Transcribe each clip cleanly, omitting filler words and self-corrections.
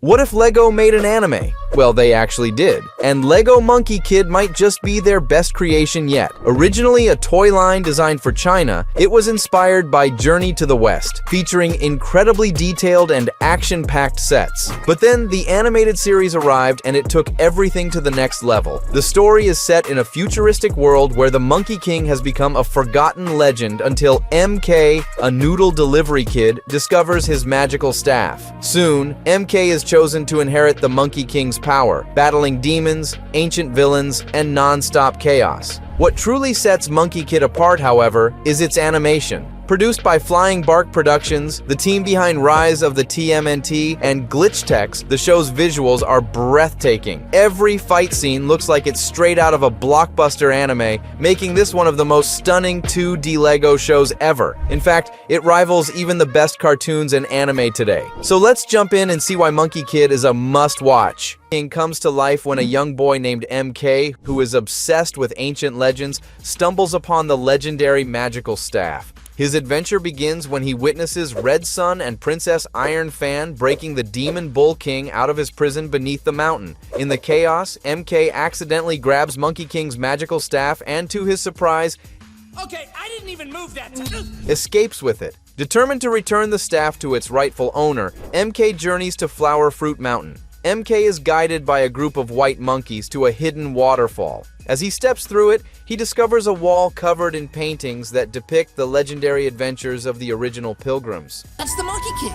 What if LEGO made an anime? Well, they actually did. And LEGO Monkie Kid might just be their best creation yet. Originally a toy line designed for China, it was inspired by Journey to the West, featuring incredibly detailed and action-packed sets. But then the animated series arrived and it took everything to the next level. The story is set in a futuristic world where the Monkey King has become a forgotten legend until MK, a noodle delivery kid, discovers his magical staff. Soon, MK is chosen to inherit the Monkey King's power, battling demons, ancient villains, and non-stop chaos. What truly sets Monkey Kid apart, however, is its animation. Produced by Flying Bark Productions, the team behind Rise of the TMNT and Glitch Techs, the show's visuals are breathtaking. Every fight scene looks like it's straight out of a blockbuster anime, making this one of the most stunning 2D LEGO shows ever. In fact, it rivals even the best cartoons and anime today. So let's jump in and see why Monkey Kid is a must-watch. King comes to life when a young boy named MK, who is obsessed with ancient legends, stumbles upon the legendary magical staff. His adventure begins when he witnesses Red Sun and Princess Iron Fan breaking the Demon Bull King out of his prison beneath the mountain. In the chaos, MK accidentally grabs Monkey King's magical staff and, to his surprise, okay, I didn't even move that. escapes with it. Determined to return the staff to its rightful owner, MK journeys to Flower Fruit Mountain. MK is guided by a group of white monkeys to a hidden waterfall. As he steps through it, he discovers a wall covered in paintings that depict the legendary adventures of the original pilgrims. That's the Monkey King.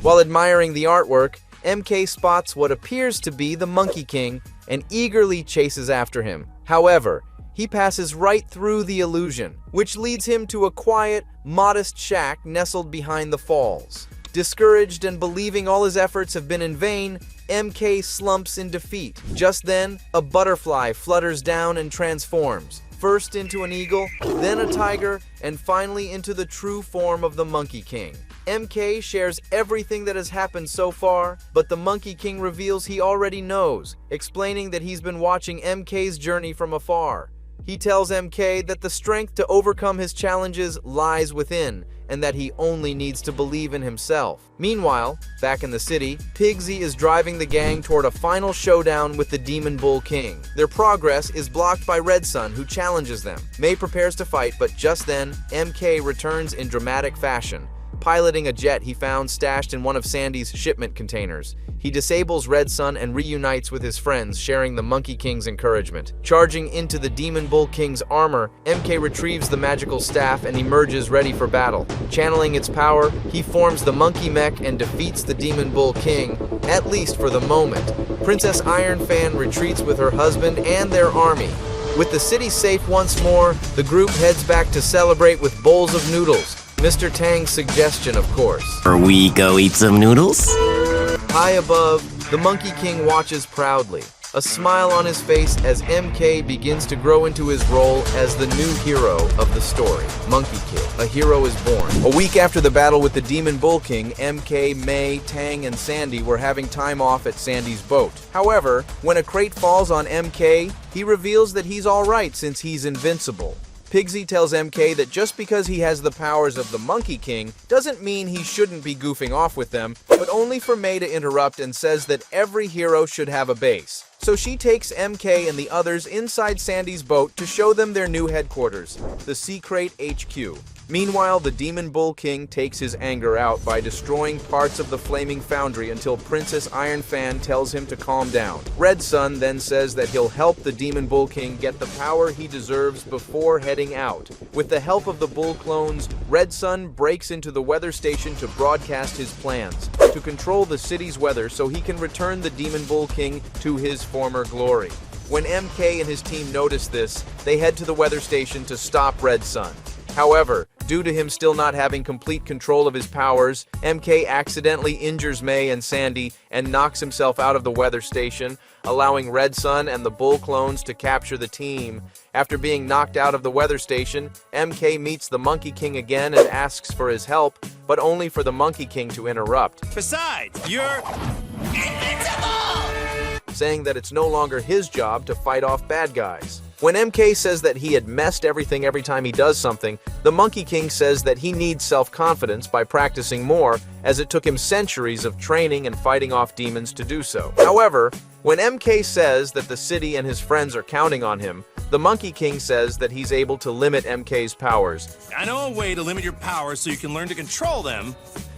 While admiring the artwork, MK spots what appears to be the Monkey King and eagerly chases after him. However, he passes right through the illusion, which leads him to a quiet, modest shack nestled behind the falls. Discouraged and believing all his efforts have been in vain, MK slumps in defeat. Just then, a butterfly flutters down and transforms, first into an eagle, then a tiger, and finally into the true form of the Monkey King. MK shares everything that has happened so far, but the Monkey King reveals he already knows, explaining that he's been watching MK's journey from afar. He tells MK that the strength to overcome his challenges lies within, and that he only needs to believe in himself. Meanwhile, back in the city, Pigsy is driving the gang toward a final showdown with the Demon Bull King. Their progress is blocked by Red Sun, who challenges them. May prepares to fight, but just then, MK returns in dramatic fashion, piloting a jet he found stashed in one of Sandy's shipment containers. He disables Red Sun and reunites with his friends, sharing the Monkey King's encouragement. Charging into the Demon Bull King's armor, MK retrieves the magical staff and emerges ready for battle. Channeling its power, he forms the Monkey Mech and defeats the Demon Bull King, at least for the moment. Princess Iron Fan retreats with her husband and their army. With the city safe once more, the group heads back to celebrate with bowls of noodles. Mr. Tang's suggestion, of course. Are we go eat some noodles? High above, the Monkey King watches proudly, a smile on his face as MK begins to grow into his role as the new hero of the story. Monkey Kid, a hero is born. A week after the battle with the Demon Bull King, MK, May, Tang, and Sandy were having time off at Sandy's boat. However, when a crate falls on MK, he reveals that he's alright since he's invincible. Pigsy tells MK that just because he has the powers of the Monkey King doesn't mean he shouldn't be goofing off with them, but only for May to interrupt and says that every hero should have a base. So she takes MK and the others inside Sandy's boat to show them their new headquarters, the Sea Crate HQ. Meanwhile, the Demon Bull King takes his anger out by destroying parts of the flaming foundry until Princess Iron Fan tells him to calm down. Red Sun then says that he'll help the Demon Bull King get the power he deserves before heading out. With the help of the Bull clones, Red Sun breaks into the weather station to broadcast his plans to control the city's weather so he can return the Demon Bull King to his former glory. When MK and his team notice this, they head to the weather station to stop Red Sun. However, due to him still not having complete control of his powers, MK accidentally injures May and Sandy and knocks himself out of the weather station, allowing Red Sun and the Bull clones to capture the team. After being knocked out of the weather station, MK meets the Monkey King again and asks for his help, but only for the Monkey King to interrupt. Besides, you're invincible! Saying that it's no longer his job to fight off bad guys. When MK says that he had messed everything every time he does something, the Monkey King says that he needs self-confidence by practicing more, as it took him centuries of training and fighting off demons to do so. However, when MK says that the city and his friends are counting on him, the Monkey King says that he's able to limit MK's powers. I know a way to limit your powers so you can learn to control them.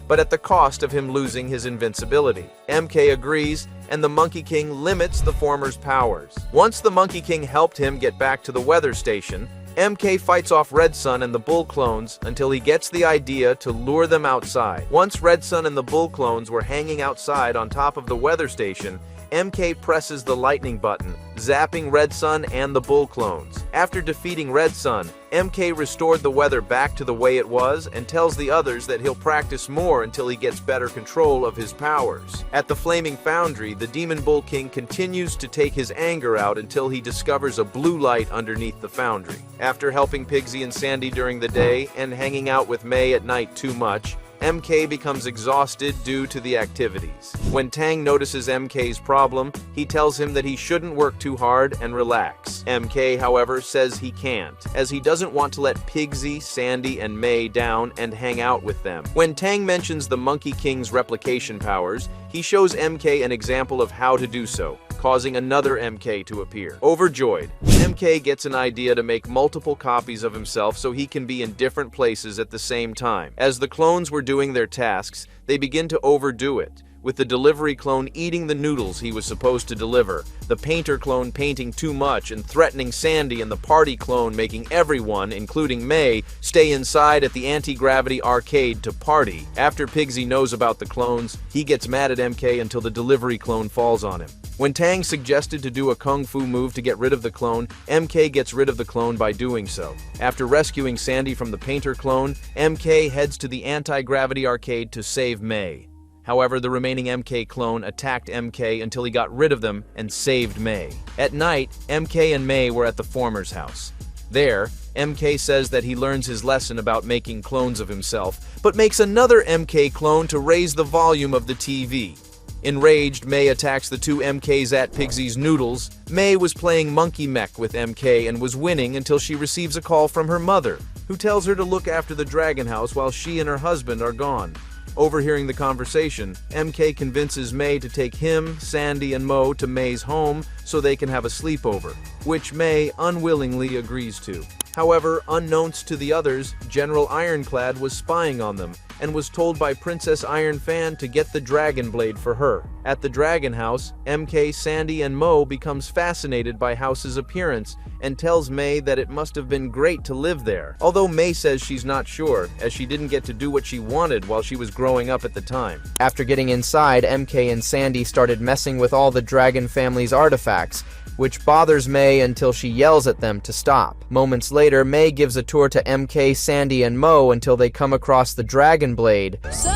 But at the cost of him losing his invincibility. MK agrees, and the Monkey King limits the former's powers. Once the Monkey King helped him get back to the weather station, MK fights off Red Sun and the Bull clones until he gets the idea to lure them outside. Once Red Sun and the Bull clones were hanging outside on top of the weather station, MK presses the lightning button, zapping Red Sun and the Bull clones. After defeating Red Sun, MK restored the weather back to the way it was and tells the others that he'll practice more until he gets better control of his powers. At the Flaming Foundry, the Demon Bull King continues to take his anger out until he discovers a blue light underneath the foundry. After helping Pigsy and Sandy during the day and hanging out with May at night too much, MK becomes exhausted due to the activities. When Tang notices MK's problem, he tells him that he shouldn't work too hard and relax. MK, however, says he can't, as he doesn't want to let Pigsy, Sandy, and May down and hang out with them. When Tang mentions the Monkey King's replication powers, he shows MK an example of how to do so, causing another MK to appear. Overjoyed, MK gets an idea to make multiple copies of himself so he can be in different places at the same time. As the clones were doing their tasks, they begin to overdo it, with the delivery clone eating the noodles he was supposed to deliver, the painter clone painting too much and threatening Sandy, and the party clone making everyone, including May, stay inside at the anti-gravity arcade to party. After Pigsy knows about the clones, he gets mad at MK until the delivery clone falls on him. When Tang suggested to do a kung fu move to get rid of the clone, MK gets rid of the clone by doing so. After rescuing Sandy from the painter clone, MK heads to the anti-gravity arcade to save May. However, the remaining MK clone attacked MK until he got rid of them and saved May. At night, MK and May were at the former's house. There, MK says that he learns his lesson about making clones of himself, but makes another MK clone to raise the volume of the TV. Enraged, May attacks the two MKs at Pigsy's noodles. May was playing Monkey Mech with MK and was winning until she receives a call from her mother, who tells her to look after the Dragon House while she and her husband are gone. Overhearing the conversation, MK convinces May to take him, Sandy, and Mo to May's home so they can have a sleepover, which May unwillingly agrees to. However, unknowns to the others, General Ironclad was spying on them and was told by Princess Ironfan to get the Dragon Blade for her. At the Dragon House, MK, Sandy, and Mo becomes fascinated by House's appearance and tells May that it must have been great to live there. Although May says she's not sure, as she didn't get to do what she wanted while she was growing up at the time. After getting inside, MK and Sandy started messing with all the Dragon family's artifacts, which bothers May until she yells at them to stop. Moments later, May gives a tour to MK, Sandy, and Mo until they come across the Dragon Blade. So,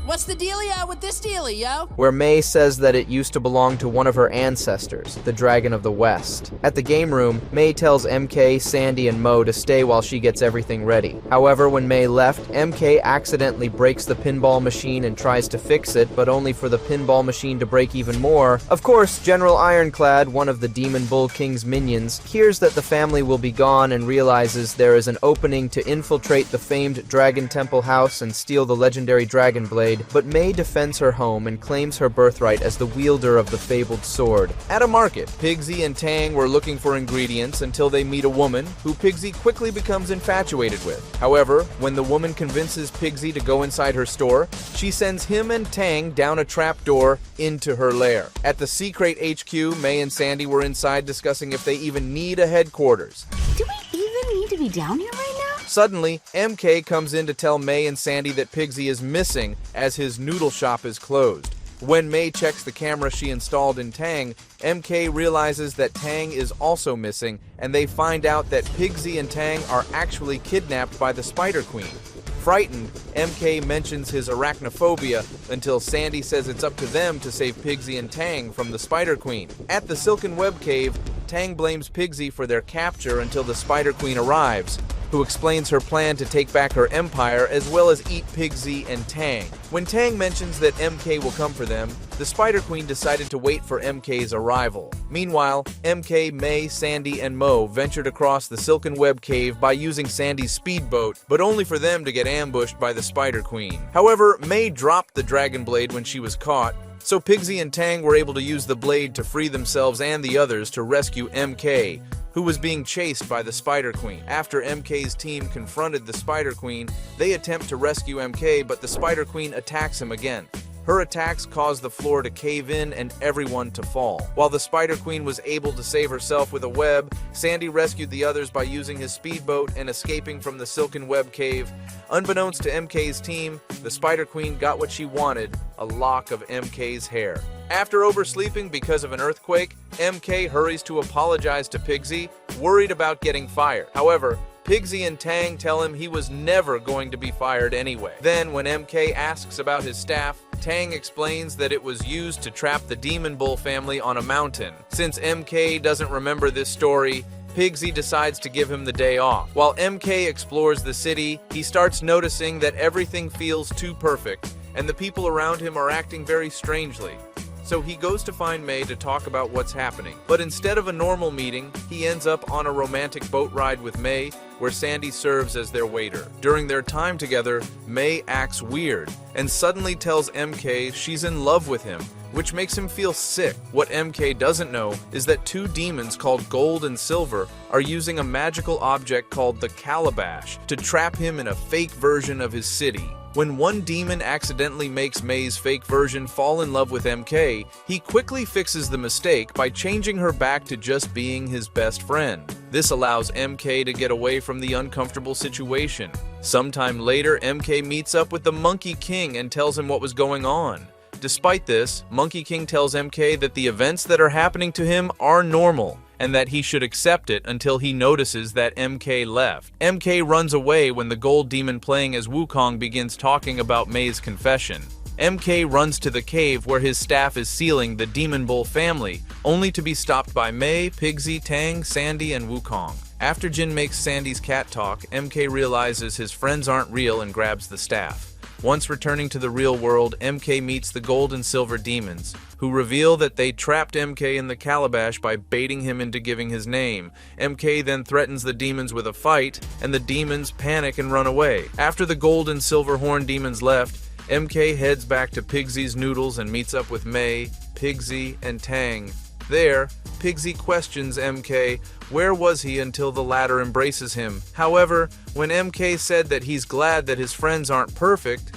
what's the dealio with this dealie, yo? Where May says that it used to belong to one of her ancestors, the Dragon of the West. At the game room, May tells MK, Sandy, and Mo to stay while she gets everything ready. However, when May left, MK accidentally breaks the pinball machine and tries to fix it, but only for the pinball machine to break even more. Of course, General Ironclad, one of the Demon Bull King's minions, hears that the family will be gone and realizes there is an opening to infiltrate the famed Dragon Temple house and steal the legendary Dragon Blade, but May defends her home and claims her birthright as the wielder of the fabled sword. At a market, Pigsy and Tang were looking for ingredients until they meet a woman who Pigsy quickly becomes infatuated with. However, when the woman convinces Pigsy to go inside her store, she sends him and Tang down a trapdoor into her lair. At the Secret HQ, May and Sandy were inside discussing if they even need a headquarters. Do we even need to be down here right now? Suddenly, MK comes in to tell May and Sandy that Pigsy is missing as his noodle shop is closed. When May checks the camera she installed in Tang, MK realizes that Tang is also missing, and they find out that Pigsy and Tang are actually kidnapped by the Spider Queen. Frightened, MK mentions his arachnophobia until Sandy says it's up to them to save Pigsy and Tang from the Spider Queen. At the Silken Web Cave, Tang blames Pigsy for their capture until the Spider Queen arrives. who explains her plan to take back her empire as well as eat Pigsy and Tang. When Tang mentions that MK will come for them, the Spider Queen decided to wait for MK's arrival. Meanwhile, MK, May, Sandy, and Mo ventured across the Silken Web Cave by using Sandy's speedboat, but only for them to get ambushed by the Spider Queen. However, May dropped the Dragon Blade when she was caught, so Pigsy and Tang were able to use the blade to free themselves and the others to rescue MK, who was being chased by the Spider Queen. After MK's team confronted the Spider Queen, they attempt to rescue MK, but the Spider Queen attacks him again. Her attacks caused the floor to cave in and everyone to fall. While the Spider Queen was able to save herself with a web, Sandy rescued the others by using his speedboat and escaping from the Silken Web Cave. Unbeknownst to MK's team, the Spider Queen got what she wanted, a lock of MK's hair. After oversleeping because of an earthquake, MK hurries to apologize to Pigsy, worried about getting fired. However, Pigsy and Tang tell him he was never going to be fired anyway. Then, when MK asks about his staff, Tang explains that it was used to trap the Demon Bull family on a mountain. Since MK doesn't remember this story, Pigsy decides to give him the day off. While MK explores the city, he starts noticing that everything feels too perfect, and the people around him are acting very strangely. So he goes to find May to talk about what's happening. But instead of a normal meeting, he ends up on a romantic boat ride with May, where Sandy serves as their waiter. During their time together, May acts weird and suddenly tells MK she's in love with him, which makes him feel sick. What MK doesn't know is that two demons called Gold and Silver are using a magical object called the Calabash to trap him in a fake version of his city. When one demon accidentally makes May's fake version fall in love with MK, he quickly fixes the mistake by changing her back to just being his best friend. This allows MK to get away from the uncomfortable situation. Sometime later, MK meets up with the Monkey King and tells him what was going on. Despite this, Monkey King tells MK that the events that are happening to him are normal, and that he should accept it until he notices that MK left. MK runs away when the gold demon playing as Wukong begins talking about May's confession. MK runs to the cave where his staff is sealing the Demon Bull family, only to be stopped by May, Pigsy, Tang, Sandy, and Wukong. After Jin makes Sandy's cat talk, MK realizes his friends aren't real and grabs the staff. Once returning to the real world, MK meets the Gold and Silver demons, who reveal that they trapped MK in the Calabash by baiting him into giving his name. MK then threatens the demons with a fight, and the demons panic and run away. After the Gold and Silver Horn demons left, MK heads back to Pigsy's Noodles and meets up with May, Pigsy, and Tang. There, Pigsy questions MK where was he until the latter embraces him. However, when MK said that he's glad that his friends aren't perfect,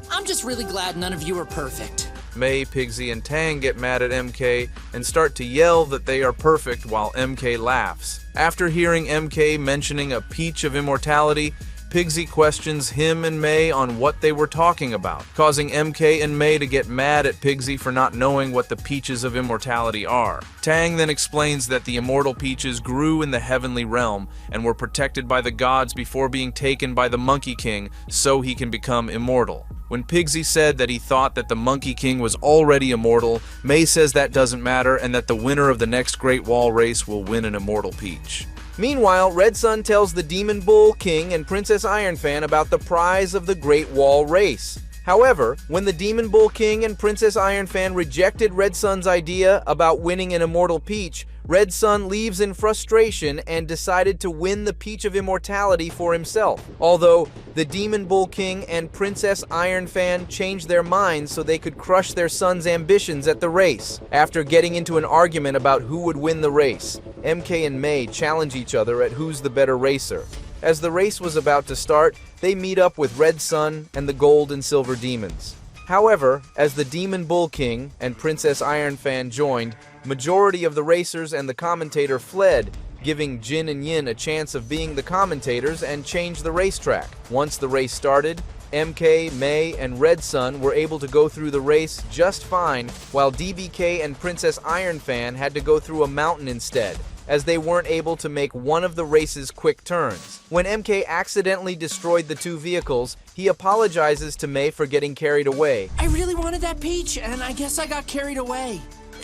I'm just really glad none of you are perfect. May, Pigsy, and Tang get mad at MK and start to yell that they are perfect while MK laughs. After hearing MK mentioning a peach of immortality, Pigsy questions him and May on what they were talking about, causing MK and May to get mad at Pigsy for not knowing what the peaches of immortality are. Tang then explains that the immortal peaches grew in the heavenly realm and were protected by the gods before being taken by the Monkey King so he can become immortal. When Pigsy said that he thought that the Monkey King was already immortal, May says that doesn't matter and that the winner of the next Great Wall race will win an immortal peach. Meanwhile, Red Sun tells the Demon Bull King and Princess Ironfan about the prize of the Great Wall race. However, when the Demon Bull King and Princess Ironfan rejected Red Sun's idea about winning an immortal peach, Red Sun leaves in frustration and decided to win the Peach of Immortality for himself. Although, the Demon Bull King and Princess Ironfan changed their minds so they could crush their son's ambitions at the race. After getting into an argument about who would win the race, MK and May challenge each other at who's the better racer. As the race was about to start, they meet up with Red Sun and the Gold and Silver demons. However, as the Demon Bull King and Princess Ironfan joined, majority of the racers and the commentator fled, giving Jin and Yin a chance of being the commentators and change the racetrack. Once the race started, MK, May, and Red Sun were able to go through the race just fine, while DBK and Princess Ironfan had to go through a mountain instead, as they weren't able to make one of the race's quick turns. When MK accidentally destroyed the two vehicles, he apologizes to May for getting carried away. I really wanted that peach, and I guess I got carried away.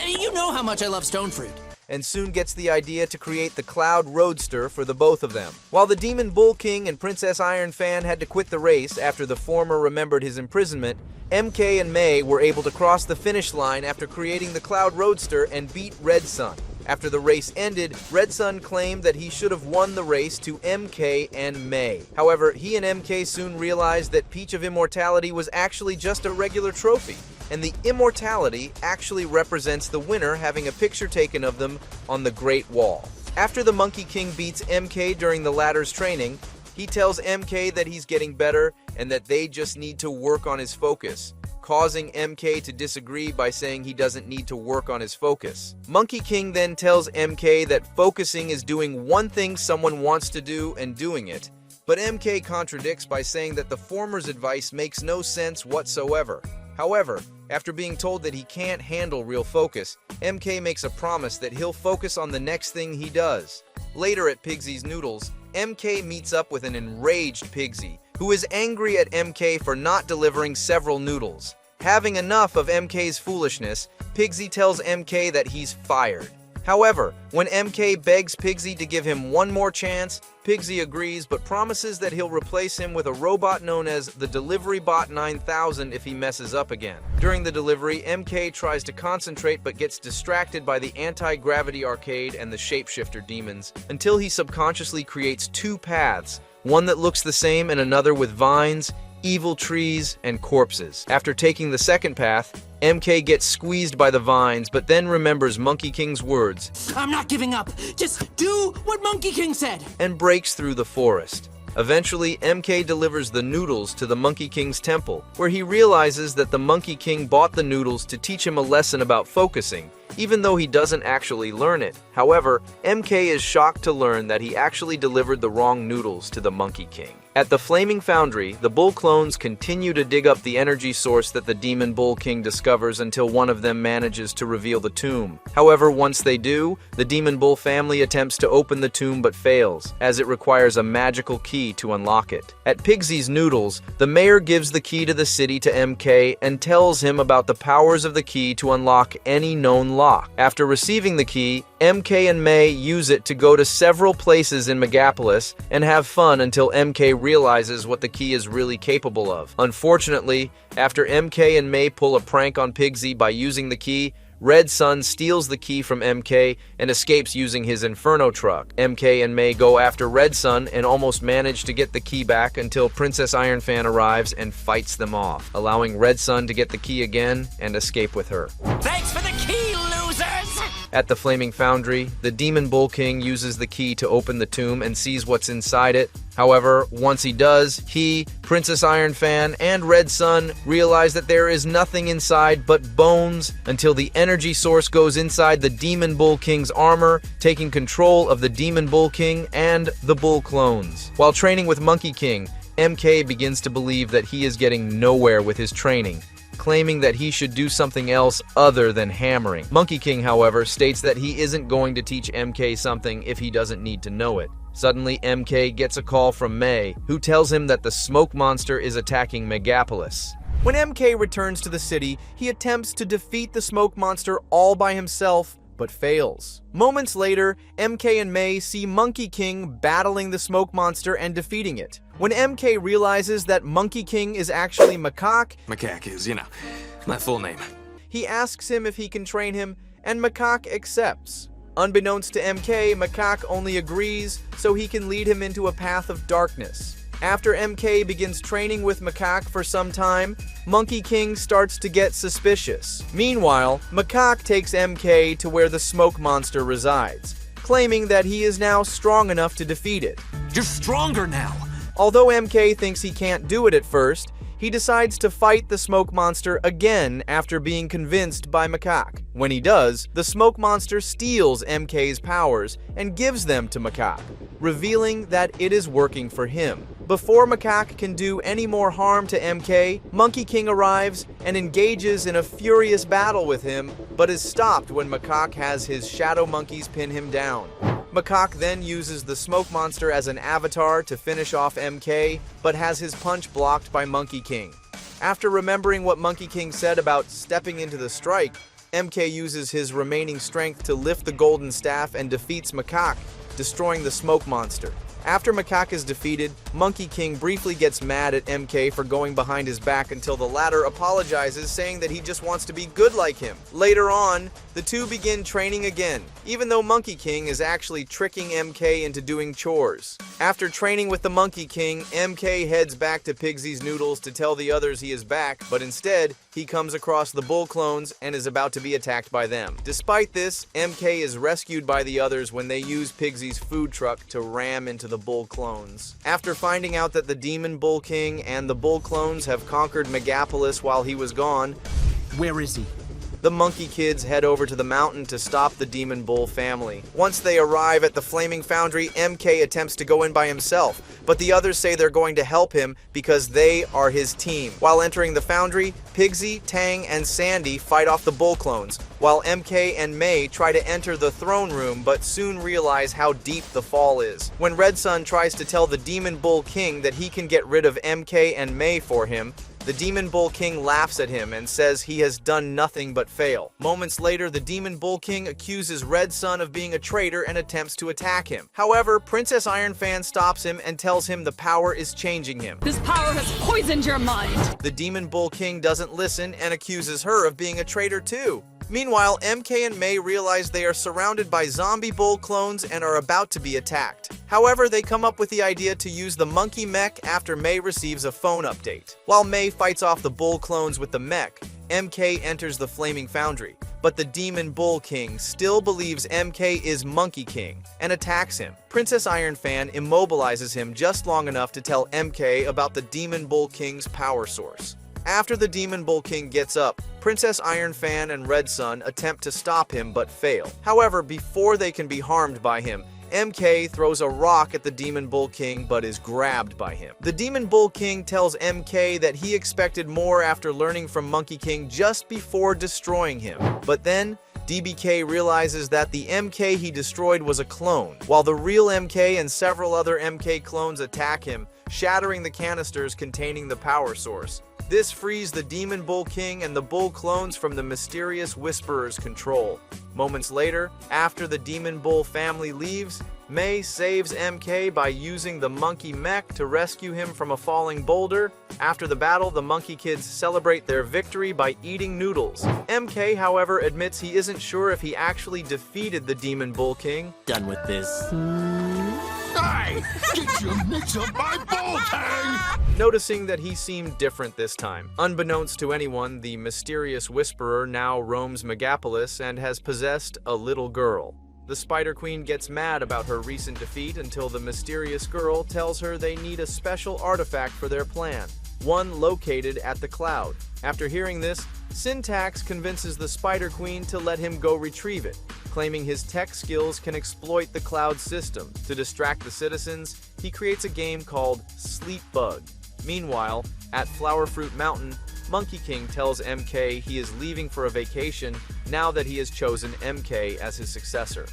You know how much I love stone fruit. and soon gets the idea to create the Cloud Roadster for the both of them. While the Demon Bull King and Princess Iron Fan had to quit the race after the former remembered his imprisonment, MK and May were able to cross the finish line after creating the Cloud Roadster and beat Red Sun. After the race ended, Red Sun claimed that he should have won the race to MK and May. However, he and MK soon realized that Peach of Immortality was actually just a regular trophy, and the immortality actually represents the winner having a picture taken of them on the Great Wall. After the Monkey King beats MK during the latter's training, he tells MK that he's getting better and that they just need to work on his focus, causing MK to disagree by saying he doesn't need to work on his focus. Monkey King then tells MK that focusing is doing one thing someone wants to do and doing it, but MK contradicts by saying that the former's advice makes no sense whatsoever. However, after being told that he can't handle real focus, MK makes a promise that he'll focus on the next thing he does. Later at Pigsy's Noodles, MK meets up with an enraged Pigsy, who is angry at MK for not delivering several noodles. Having enough of MK's foolishness, Pigsy tells MK that he's fired. However, when MK begs Pigsy to give him one more chance, Pigsy agrees but promises that he'll replace him with a robot known as the Delivery Bot 9000 if he messes up again. During the delivery, MK tries to concentrate but gets distracted by the anti-gravity arcade and the shapeshifter demons until he subconsciously creates two paths, one that looks the same and another with vines, evil trees, and corpses. After taking the second path, MK gets squeezed by the vines, but then remembers Monkey King's words, I'm not giving up. Just do what Monkey King said. and breaks through the forest. Eventually, MK delivers the noodles to the Monkey King's temple, where he realizes that the Monkey King bought the noodles to teach him a lesson about focusing, even though he doesn't actually learn it. However, MK is shocked to learn that he actually delivered the wrong noodles to the Monkey King. At the Flaming Foundry, the Bull clones continue to dig up the energy source that the Demon Bull King discovers until one of them manages to reveal the tomb. However, once they do, the Demon Bull family attempts to open the tomb but fails, as it requires a magical key to unlock it. At Pigsy's Noodles, the mayor gives the key to the city to MK and tells him about the powers of the key to unlock any known lock. After receiving the key, MK and May use it to go to several places in Megapolis and have fun until MK realizes what the key is really capable of. Unfortunately, after MK and May pull a prank on Pigsy by using the key, Red Sun steals the key from MK and escapes using his Inferno truck. MK and May go after Red Sun and almost manage to get the key back until Princess Iron Fan arrives and fights them off, allowing Red Sun to get the key again and escape with her. Thanks for the key, losers! At the Flaming Foundry, the Demon Bull King uses the key to open the tomb and sees what's inside it. However, once he does, he, Princess Iron Fan, and Red Sun realize that there is nothing inside but bones until the energy source goes inside the Demon Bull King's armor, taking control of the Demon Bull King and the Bull clones. While training with Monkey King, MK begins to believe that he is getting nowhere with his training, claiming that he should do something else other than hammering. Monkey King, however, states that he isn't going to teach MK something if he doesn't need to know it. Suddenly, MK gets a call from May, who tells him that the smoke monster is attacking Megapolis. When MK returns to the city, he attempts to defeat the smoke monster all by himself, but fails. Moments later, MK and May see Monkey King battling the smoke monster and defeating it. When MK realizes that Monkey King is actually Macaque, Macaque is, my full name. he asks him if he can train him, and Macaque accepts. Unbeknownst to MK, Macaque only agrees so he can lead him into a path of darkness. After MK begins training with Macaque for some time, Monkey King starts to get suspicious. Meanwhile, Macaque takes MK to where the smoke monster resides, claiming that he is now strong enough to defeat it. You're stronger now. Although MK thinks he can't do it at first, he decides to fight the smoke monster again after being convinced by Macaque. When he does, the smoke monster steals MK's powers and gives them to Macaque, revealing that it is working for him. Before Macaque can do any more harm to MK, Monkey King arrives and engages in a furious battle with him, but is stopped when Macaque has his shadow monkeys pin him down. Macaque then uses the smoke monster as an avatar to finish off MK, but has his punch blocked by Monkey King. After remembering what Monkey King said about stepping into the strike, MK uses his remaining strength to lift the golden staff and defeats Macaque, destroying the smoke monster. After Macaque is defeated, Monkey King briefly gets mad at MK for going behind his back until the latter apologizes, saying that he just wants to be good like him. Later on, the two begin training again, even though Monkey King is actually tricking MK into doing chores. After training with the Monkey King, MK heads back to Pigsy's Noodles to tell the others he is back, but instead, he comes across the bull clones and is about to be attacked by them. Despite this, MK is rescued by the others when they use Pigsy's food truck to ram into the bull clones. After finding out that the Demon Bull King and the bull clones have conquered Megapolis while he was gone, Where is he? the Monkey Kids head over to the mountain to stop the Demon Bull family. Once they arrive at the Flaming Foundry, MK attempts to go in by himself, but the others say they're going to help him because they are his team. While entering the foundry, Pigsy, Tang, and Sandy fight off the bull clones, while MK and May try to enter the throne room but soon realize how deep the fall is. When Red Sun tries to tell the Demon Bull King that he can get rid of MK and May for him, the Demon Bull King laughs at him and says he has done nothing but fail. Moments later, the Demon Bull King accuses Red Sun of being a traitor and attempts to attack him. However, Princess Iron Fan stops him and tells him the power is changing him. This power has poisoned your mind. The Demon Bull King doesn't listen and accuses her of being a traitor too. Meanwhile, MK and May realize they are surrounded by zombie bull clones and are about to be attacked. However, they come up with the idea to use the monkey mech after May receives a phone update. While May fights off the bull clones with the mech, MK enters the Flaming Foundry, but the Demon Bull King still believes MK is Monkey King and attacks him. Princess Iron Fan immobilizes him just long enough to tell MK about the Demon Bull King's power source. After the Demon Bull King gets up, Princess Iron Fan and Red Sun attempt to stop him but fail. However, before they can be harmed by him, MK throws a rock at the Demon Bull King but is grabbed by him. The Demon Bull King tells MK that he expected more after learning from Monkey King just before destroying him. But then, DBK realizes that the MK he destroyed was a clone, while the real MK and several other MK clones attack him, shattering the canisters containing the power source. This frees the Demon Bull King and the Bull clones from the mysterious Whisperer's control. Moments later, after the Demon Bull family leaves, May saves MK by using the monkey mech to rescue him from a falling boulder. After the battle, the Monkey Kids celebrate their victory by eating noodles. MK, however, admits he isn't sure if he actually defeated the Demon Bull King. Done with this. Hey! Get your mitts up my bull, Tang! Noticing that he seemed different this time. Unbeknownst to anyone, the mysterious Whisperer now roams Megapolis and has possessed a little girl. The Spider Queen gets mad about her recent defeat until the mysterious girl tells her they need a special artifact for their plan, one located at the cloud. After hearing this, Syntax convinces the Spider Queen to let him go retrieve it, claiming his tech skills can exploit the cloud system. To distract the citizens, he creates a game called Sleep Bug. Meanwhile, at Flower Fruit Mountain, Monkey King tells MK he is leaving for a vacation now that he has chosen MK as his successor.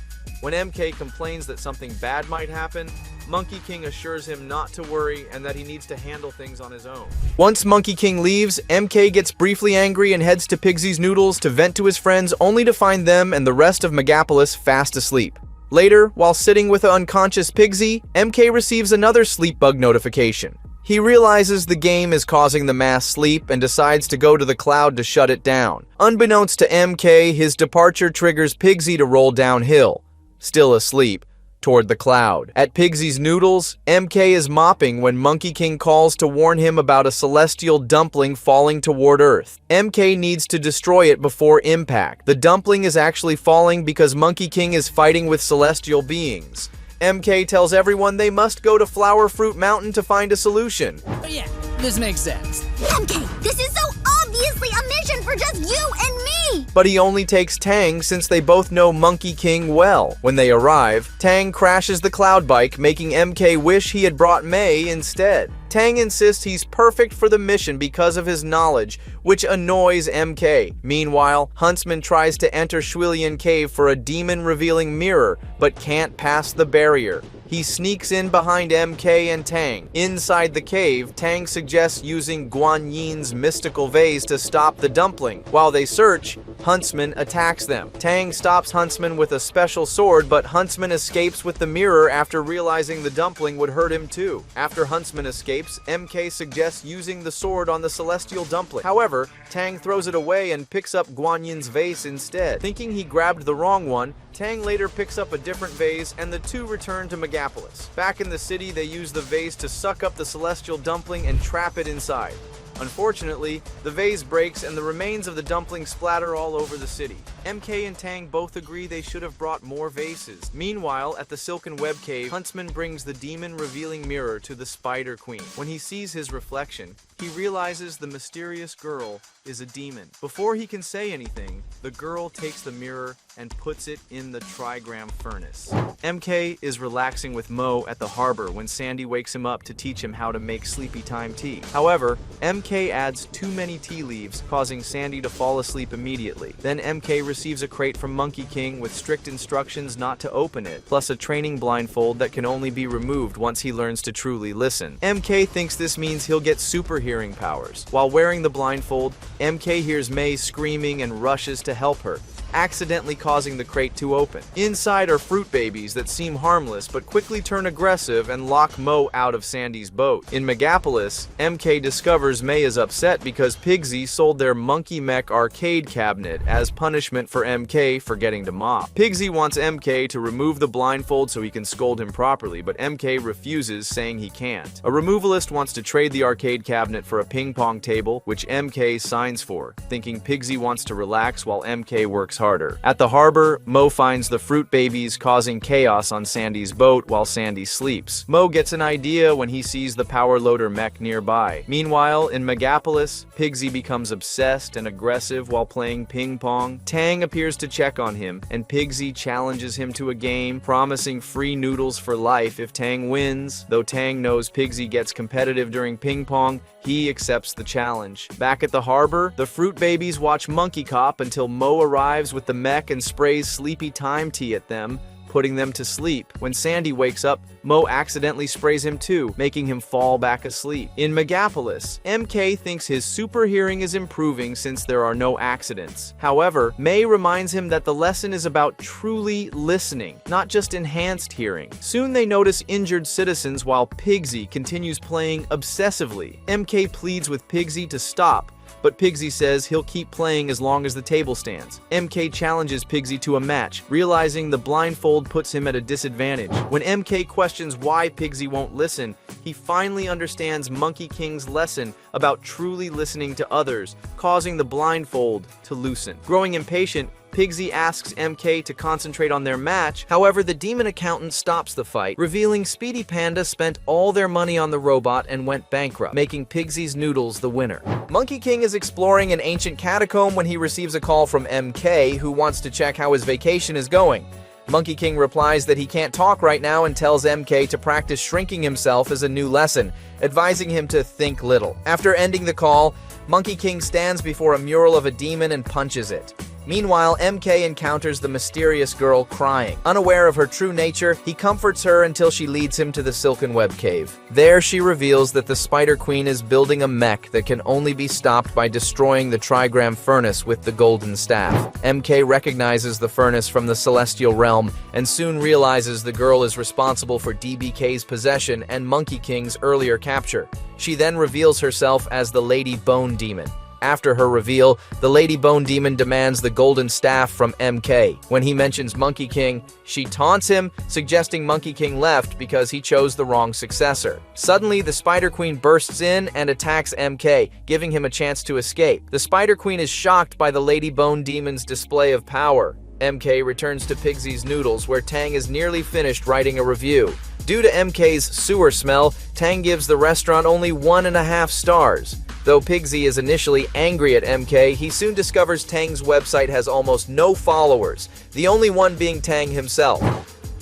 When MK complains that something bad might happen, Monkey King assures him not to worry and that he needs to handle things on his own. Once Monkey King leaves, MK gets briefly angry and heads to Pigsy's Noodles to vent to his friends, only to find them and the rest of Megapolis fast asleep. Later, while sitting with the unconscious Pigsy, MK receives another sleep bug notification. He realizes the game is causing the mass sleep and decides to go to the cloud to shut it down. Unbeknownst to MK, his departure triggers Pigsy to roll downhill, still asleep, toward the cloud. At Pigsy's Noodles, MK is mopping when Monkey King calls to warn him about a celestial dumpling falling toward Earth. MK needs to destroy it before impact. The dumpling is actually falling because Monkey King is fighting with celestial beings. MK tells everyone they must go to Flower Fruit Mountain to find a solution. Oh, yeah, this makes sense. MK, this is so obviously a mission for just you and me! But he only takes Tang since they both know Monkey King well. When they arrive, Tang crashes the cloud bike, making MK wish he had brought May instead. Tang insists he's perfect for the mission because of his knowledge, which annoys MK. Meanwhile, Huntsman tries to enter Shuilian Cave for a demon-revealing mirror, but can't pass the barrier. He sneaks in behind MK and Tang. Inside the cave, Tang suggests using Guan Yin's mystical vase to stop the dumpling. While they search, Huntsman attacks them. Tang stops Huntsman with a special sword, but Huntsman escapes with the mirror after realizing the dumpling would hurt him too. After Huntsman escapes, MK suggests using the sword on the celestial dumpling. However, Tang throws it away and picks up Guan Yin's vase instead. Thinking he grabbed the wrong one, Tang later picks up a different vase, and the two return to Megapolis. Back in the city, they use the vase to suck up the celestial dumpling and trap it inside. Unfortunately, the vase breaks and the remains of the dumpling splatter all over the city. MK and Tang both agree they should have brought more vases. Meanwhile, at the Silken Web Cave, Huntsman brings the demon-revealing mirror to the Spider Queen. When he sees his reflection, he realizes the mysterious girl is a demon. Before he can say anything, the girl takes the mirror and puts it in the trigram furnace. MK is relaxing with Mo at the harbor when Sandy wakes him up to teach him how to make sleepy time tea. However, MK adds too many tea leaves, causing Sandy to fall asleep immediately. Then MK receives a crate from Monkey King with strict instructions not to open it, plus a training blindfold that can only be removed once he learns to truly listen. MK thinks this means he'll get super hearing powers. While wearing the blindfold, MK hears May screaming and rushes to help her, accidentally causing the crate to open. Inside are fruit babies that seem harmless but quickly turn aggressive and lock Mo out of Sandy's boat. In Megapolis, MK discovers May is upset because Pigsy sold their Monkey Mech arcade cabinet as punishment for MK forgetting to mop. Pigsy wants MK to remove the blindfold so he can scold him properly, but MK refuses, saying he can't. A removalist wants to trade the arcade cabinet for a ping pong table, which MK signs for, thinking Pigsy wants to relax while MK works harder. At the harbor, Mo finds the fruit babies causing chaos on Sandy's boat while Sandy sleeps. Mo gets an idea when he sees the power loader mech nearby. Meanwhile, in Megapolis, Pigsy becomes obsessed and aggressive while playing ping pong. Tang appears to check on him, and Pigsy challenges him to a game, promising free noodles for life if Tang wins. Though Tang knows Pigsy gets competitive during ping pong, he accepts the challenge. Back at the harbor, the fruit babies watch Monkey Cop until Mo arrives with the mech and sprays sleepy time tea at them, putting them to sleep. When Sandy wakes up, Mo accidentally sprays him too, making him fall back asleep. In Megapolis, MK thinks his super hearing is improving since there are no accidents. However, May reminds him that the lesson is about truly listening, not just enhanced hearing. Soon they notice injured citizens while Pigsy continues playing obsessively. MK pleads with Pigsy to stop, but Pigsy says he'll keep playing as long as the table stands. MK challenges Pigsy to a match, realizing the blindfold puts him at a disadvantage. When MK questions why Pigsy won't listen, he finally understands Monkey King's lesson about truly listening to others, causing the blindfold to loosen. Growing impatient, Pigsy asks MK to concentrate on their match. However, the demon accountant stops the fight, revealing Speedy Panda spent all their money on the robot and went bankrupt, making Pigsy's noodles the winner. Monkey King is exploring an ancient catacomb when he receives a call from MK, who wants to check how his vacation is going. Monkey King replies that he can't talk right now and tells MK to practice shrinking himself as a new lesson, advising him to think little. After ending the call, Monkey King stands before a mural of a demon and punches it. Meanwhile, MK encounters the mysterious girl crying. Unaware of her true nature, he comforts her until she leads him to the Silken Web Cave. There, she reveals that the Spider Queen is building a mech that can only be stopped by destroying the trigram furnace with the golden staff. MK recognizes the furnace from the celestial realm and soon realizes the girl is responsible for DBK's possession and Monkey King's earlier capture. She then reveals herself as the Lady Bone Demon. After her reveal, the Lady Bone Demon demands the golden staff from MK. When he mentions Monkey King, she taunts him, suggesting Monkey King left because he chose the wrong successor. Suddenly, the Spider Queen bursts in and attacks MK, giving him a chance to escape. The Spider Queen is shocked by the Lady Bone Demon's display of power. MK returns to Pigsy's Noodles, where Tang is nearly finished writing a review. Due to MK's sewer smell, Tang gives the restaurant only 1.5 stars. Though Pigsy is initially angry at MK, he soon discovers Tang's website has almost no followers, the only one being Tang himself.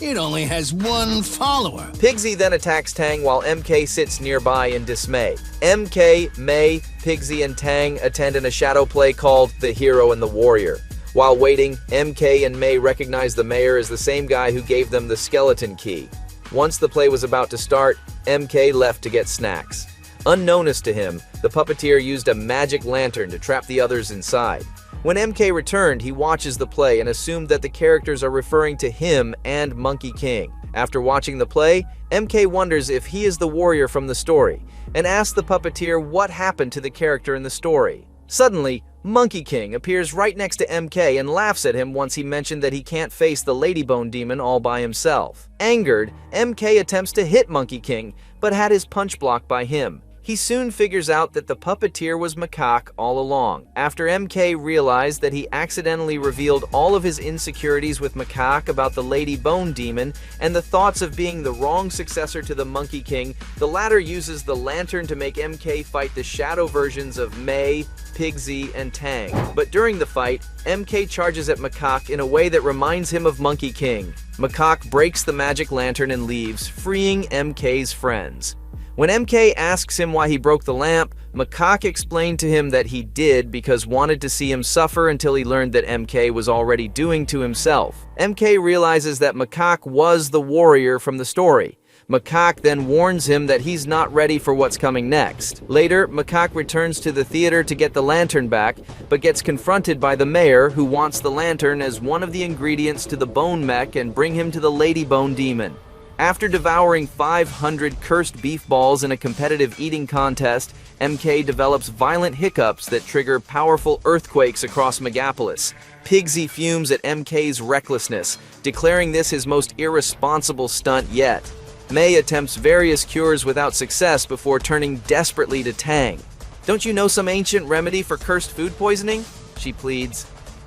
It only has one follower. Pigsy then attacks Tang while MK sits nearby in dismay. MK, May, Pigsy, and Tang attend in a shadow play called The Hero and the Warrior. While waiting, MK and May recognize the mayor as the same guy who gave them the skeleton key. Once the play was about to start, MK left to get snacks. Unnoticed to him, the puppeteer used a magic lantern to trap the others inside. When MK returned, he watches the play and assumed that the characters are referring to him and Monkey King. After watching the play, MK wonders if he is the warrior from the story, and asks the puppeteer what happened to the character in the story. Suddenly, Monkey King appears right next to MK and laughs at him once he mentioned that he can't face the Ladybone demon all by himself. Angered, MK attempts to hit Monkey King, but had his punch blocked by him. He soon figures out that the puppeteer was Macaque all along. After MK realized that he accidentally revealed all of his insecurities with Macaque about the Lady Bone Demon and the thoughts of being the wrong successor to the Monkey King, the latter uses the lantern to make MK fight the shadow versions of May, Pigsy, and Tang. But during the fight, MK charges at Macaque in a way that reminds him of Monkey King. Macaque breaks the magic lantern and leaves, freeing MK's friends. When MK asks him why he broke the lamp, Macaque explained to him that he did because wanted to see him suffer until he learned that MK was already doing to himself. MK realizes that Macaque was the warrior from the story. Macaque then warns him that he's not ready for what's coming next. Later, Macaque returns to the theater to get the lantern back, but gets confronted by the mayor, who wants the lantern as one of the ingredients to the bone mech and bring him to the Lady Bone Demon. After devouring 500 cursed beef balls in a competitive eating contest, MK develops violent hiccups that trigger powerful earthquakes across Megapolis. Pigsy fumes at MK's recklessness, declaring this his most irresponsible stunt yet. May attempts various cures without success before turning desperately to Tang. "Don't you know some ancient remedy for cursed food poisoning?" she pleads.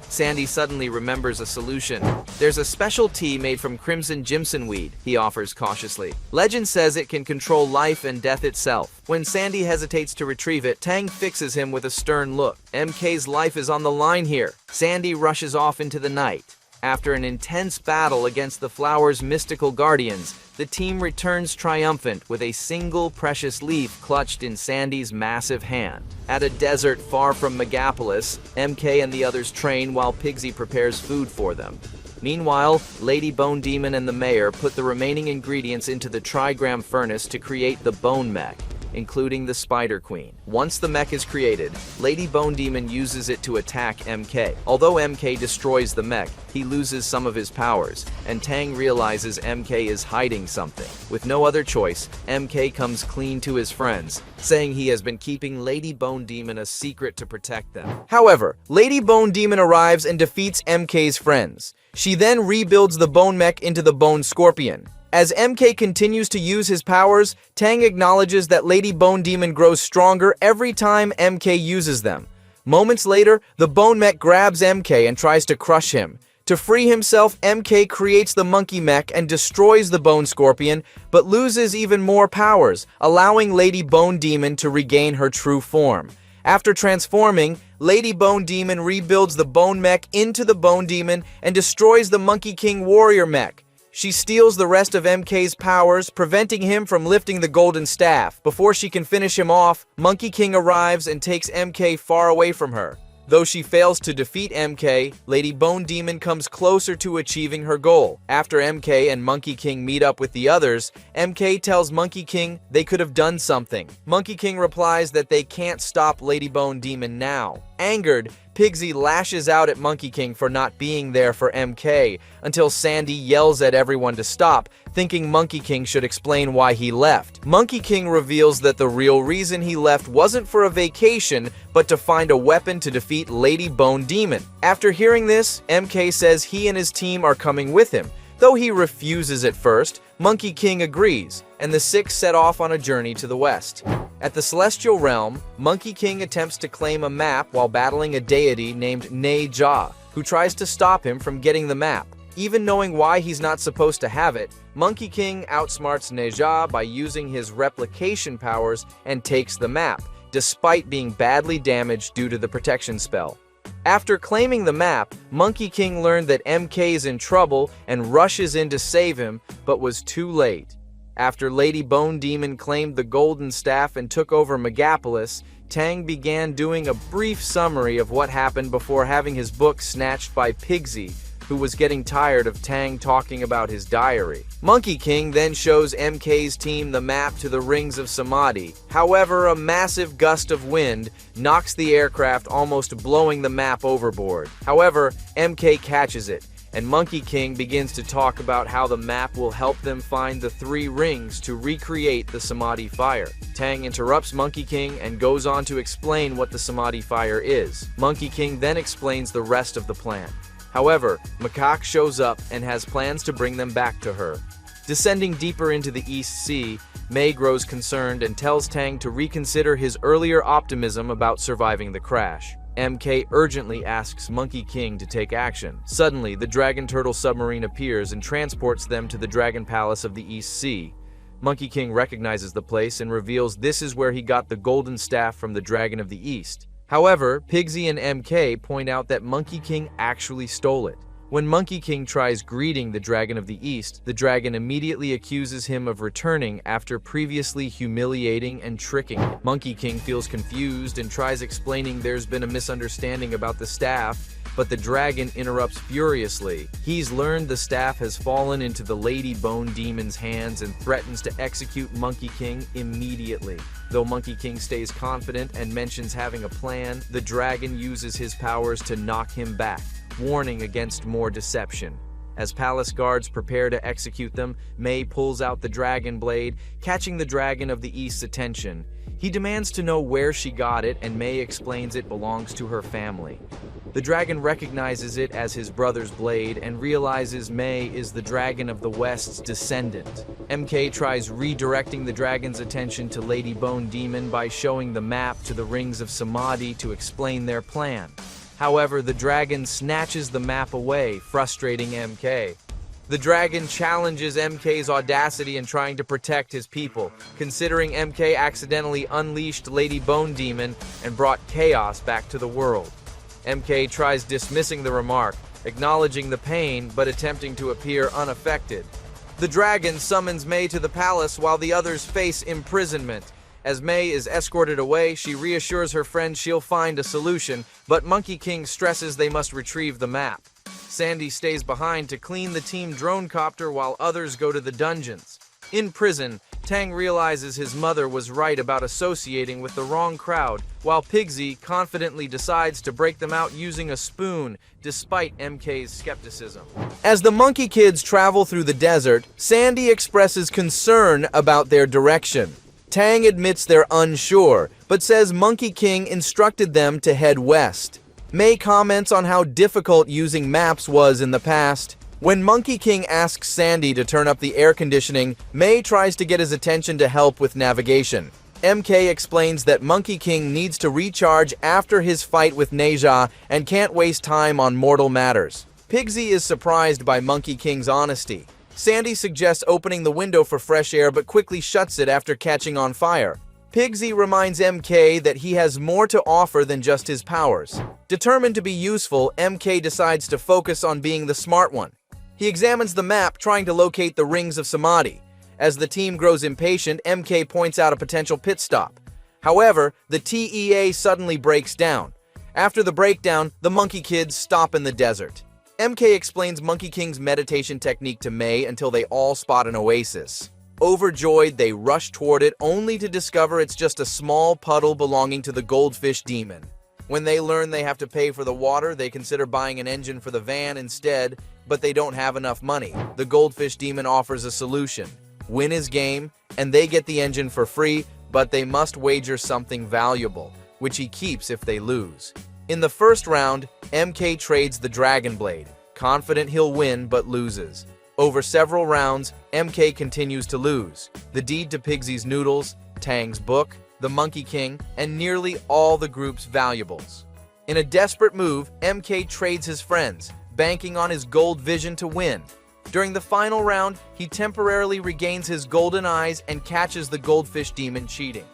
Sandy suddenly remembers a solution. "There's a special tea made from crimson jimson weed," he offers cautiously. Legend says it can control life and death itself. When Sandy hesitates to retrieve it, Tang fixes him with a stern look. MK's life is on the line here. Sandy rushes off into the night. After an intense battle against the flower's mystical guardians, the team returns triumphant with a single precious leaf clutched in Sandy's massive hand. At a desert far from Megapolis, MK and the others train while Pigsy prepares food for them. Meanwhile, Lady Bone Demon and the mayor put the remaining ingredients into the trigram furnace to create the bone mech, including the Spider Queen. Once the mech is created, Lady Bone Demon uses it to attack MK. Although MK destroys the mech, he loses some of his powers, and Tang realizes MK is hiding something. With no other choice, MK comes clean to his friends, saying he has been keeping Lady Bone Demon a secret to protect them. However, Lady Bone Demon arrives and defeats MK's friends. She then rebuilds the bone mech into the Bone Scorpion. As MK continues to use his powers, Tang acknowledges that Lady Bone Demon grows stronger every time MK uses them. Moments later, the bone mech grabs MK and tries to crush him. To free himself, MK creates the monkey mech and destroys the Bone Scorpion, but loses even more powers, allowing Lady Bone Demon to regain her true form. After transforming, Lady Bone Demon rebuilds the bone mech into the Bone Demon and destroys the Monkey King warrior mech. She steals the rest of MK's powers, preventing him from lifting the golden staff. Before she can finish him off, Monkey King arrives and takes MK far away from her. Though she fails to defeat MK, Lady Bone Demon comes closer to achieving her goal. After MK and Monkey King meet up with the others, MK tells Monkey King they could have done something. Monkey King replies that they can't stop Lady Bone Demon now. Angered, Pigsy lashes out at Monkey King for not being there for MK, until Sandy yells at everyone to stop, thinking Monkey King should explain why he left. Monkey King reveals that the real reason he left wasn't for a vacation, but to find a weapon to defeat Lady Bone Demon. After hearing this, MK says he and his team are coming with him. Though he refuses at first, Monkey King agrees, and the six set off on a journey to the west. At the Celestial Realm, Monkey King attempts to claim a map while battling a deity named Ne-Ja, who tries to stop him from getting the map. Even knowing why he's not supposed to have it, Monkey King outsmarts Ne-Ja by using his replication powers and takes the map, despite being badly damaged due to the protection spell. After claiming the map, Monkey King learned that MK is in trouble and rushes in to save him, but was too late. After Lady Bone Demon claimed the golden staff and took over Megapolis, Tang began doing a brief summary of what happened before having his book snatched by Pigsy, who was getting tired of Tang talking about his diary. Monkey King then shows MK's team the map to the Rings of Samadhi. However, a massive gust of wind knocks the aircraft, almost blowing the map overboard. However, MK catches it, and Monkey King begins to talk about how the map will help them find the 3 rings to recreate the Samadhi fire. Tang interrupts Monkey King and goes on to explain what the Samadhi fire is. Monkey King then explains the rest of the plan. However, Macaque shows up and has plans to bring them back to her. Descending deeper into the East Sea, May grows concerned and tells Tang to reconsider his earlier optimism about surviving the crash. MK urgently asks Monkey King to take action. Suddenly, the Dragon Turtle submarine appears and transports them to the Dragon Palace of the East Sea. Monkey King recognizes the place and reveals this is where he got the golden staff from the Dragon of the East. However, Pigsy and MK point out that Monkey King actually stole it. When Monkey King tries greeting the Dragon of the East, the dragon immediately accuses him of returning after previously humiliating and tricking him. Monkey King feels confused and tries explaining there's been a misunderstanding about the staff, but the dragon interrupts furiously. He's learned the staff has fallen into the Lady Bone Demon's hands and threatens to execute Monkey King immediately. Though Monkey King stays confident and mentions having a plan, the dragon uses his powers to knock him back, warning against more deception. As palace guards prepare to execute them, May pulls out the dragon blade, catching the Dragon of the East's attention. He demands to know where she got it, and May explains it belongs to her family. The dragon recognizes it as his brother's blade and realizes May is the Dragon of the West's descendant. MK tries redirecting the dragon's attention to Lady Bone Demon by showing the map to the Rings of Samadhi to explain their plan. However, the dragon snatches the map away, frustrating MK. The dragon challenges MK's audacity in trying to protect his people, considering MK accidentally unleashed Lady Bone Demon and brought chaos back to the world. MK tries dismissing the remark, acknowledging the pain but attempting to appear unaffected. The dragon summons May to the palace while the others face imprisonment. As May is escorted away, she reassures her friend she'll find a solution, but Monkey King stresses they must retrieve the map. Sandy stays behind to clean the team drone copter while others go to the dungeons. In prison, Tang realizes his mother was right about associating with the wrong crowd, while Pigsy confidently decides to break them out using a spoon, despite MK's skepticism. As the Monkey Kids travel through the desert, Sandy expresses concern about their direction. Tang admits they're unsure, but says Monkey King instructed them to head west. May comments on how difficult using maps was in the past. When Monkey King asks Sandy to turn up the air conditioning, May tries to get his attention to help with navigation. MK explains that Monkey King needs to recharge after his fight with Neja and can't waste time on mortal matters. Pigsy is surprised by Monkey King's honesty. Sandy suggests opening the window for fresh air but quickly shuts it after catching on fire. Pigsy reminds MK that he has more to offer than just his powers. Determined to be useful, MK decides to focus on being the smart one. He examines the map, trying to locate the Rings of Samadhi. As the team grows impatient, MK points out a potential pit stop. However, the TEA suddenly breaks down. After the breakdown, the Monkey Kids stop in the desert. MK explains Monkey King's meditation technique to May until they all spot an oasis. Overjoyed, they rush toward it only to discover it's just a small puddle belonging to the Goldfish Demon. When they learn they have to pay for the water, they consider buying an engine for the van instead, but they don't have enough money. The Goldfish Demon offers a solution. Win his game, and they get the engine for free, but they must wager something valuable, which he keeps if they lose. In the first round, MK trades the Dragon Blade, confident he'll win but loses. Over several rounds, MK continues to lose. The deed to Pigsy's noodles, Tang's book, the Monkey King, and nearly all the group's valuables. In a desperate move, MK trades his friends, banking on his gold vision to win. During the final round, he temporarily regains his golden eyes and catches the Goldfish Demon cheating.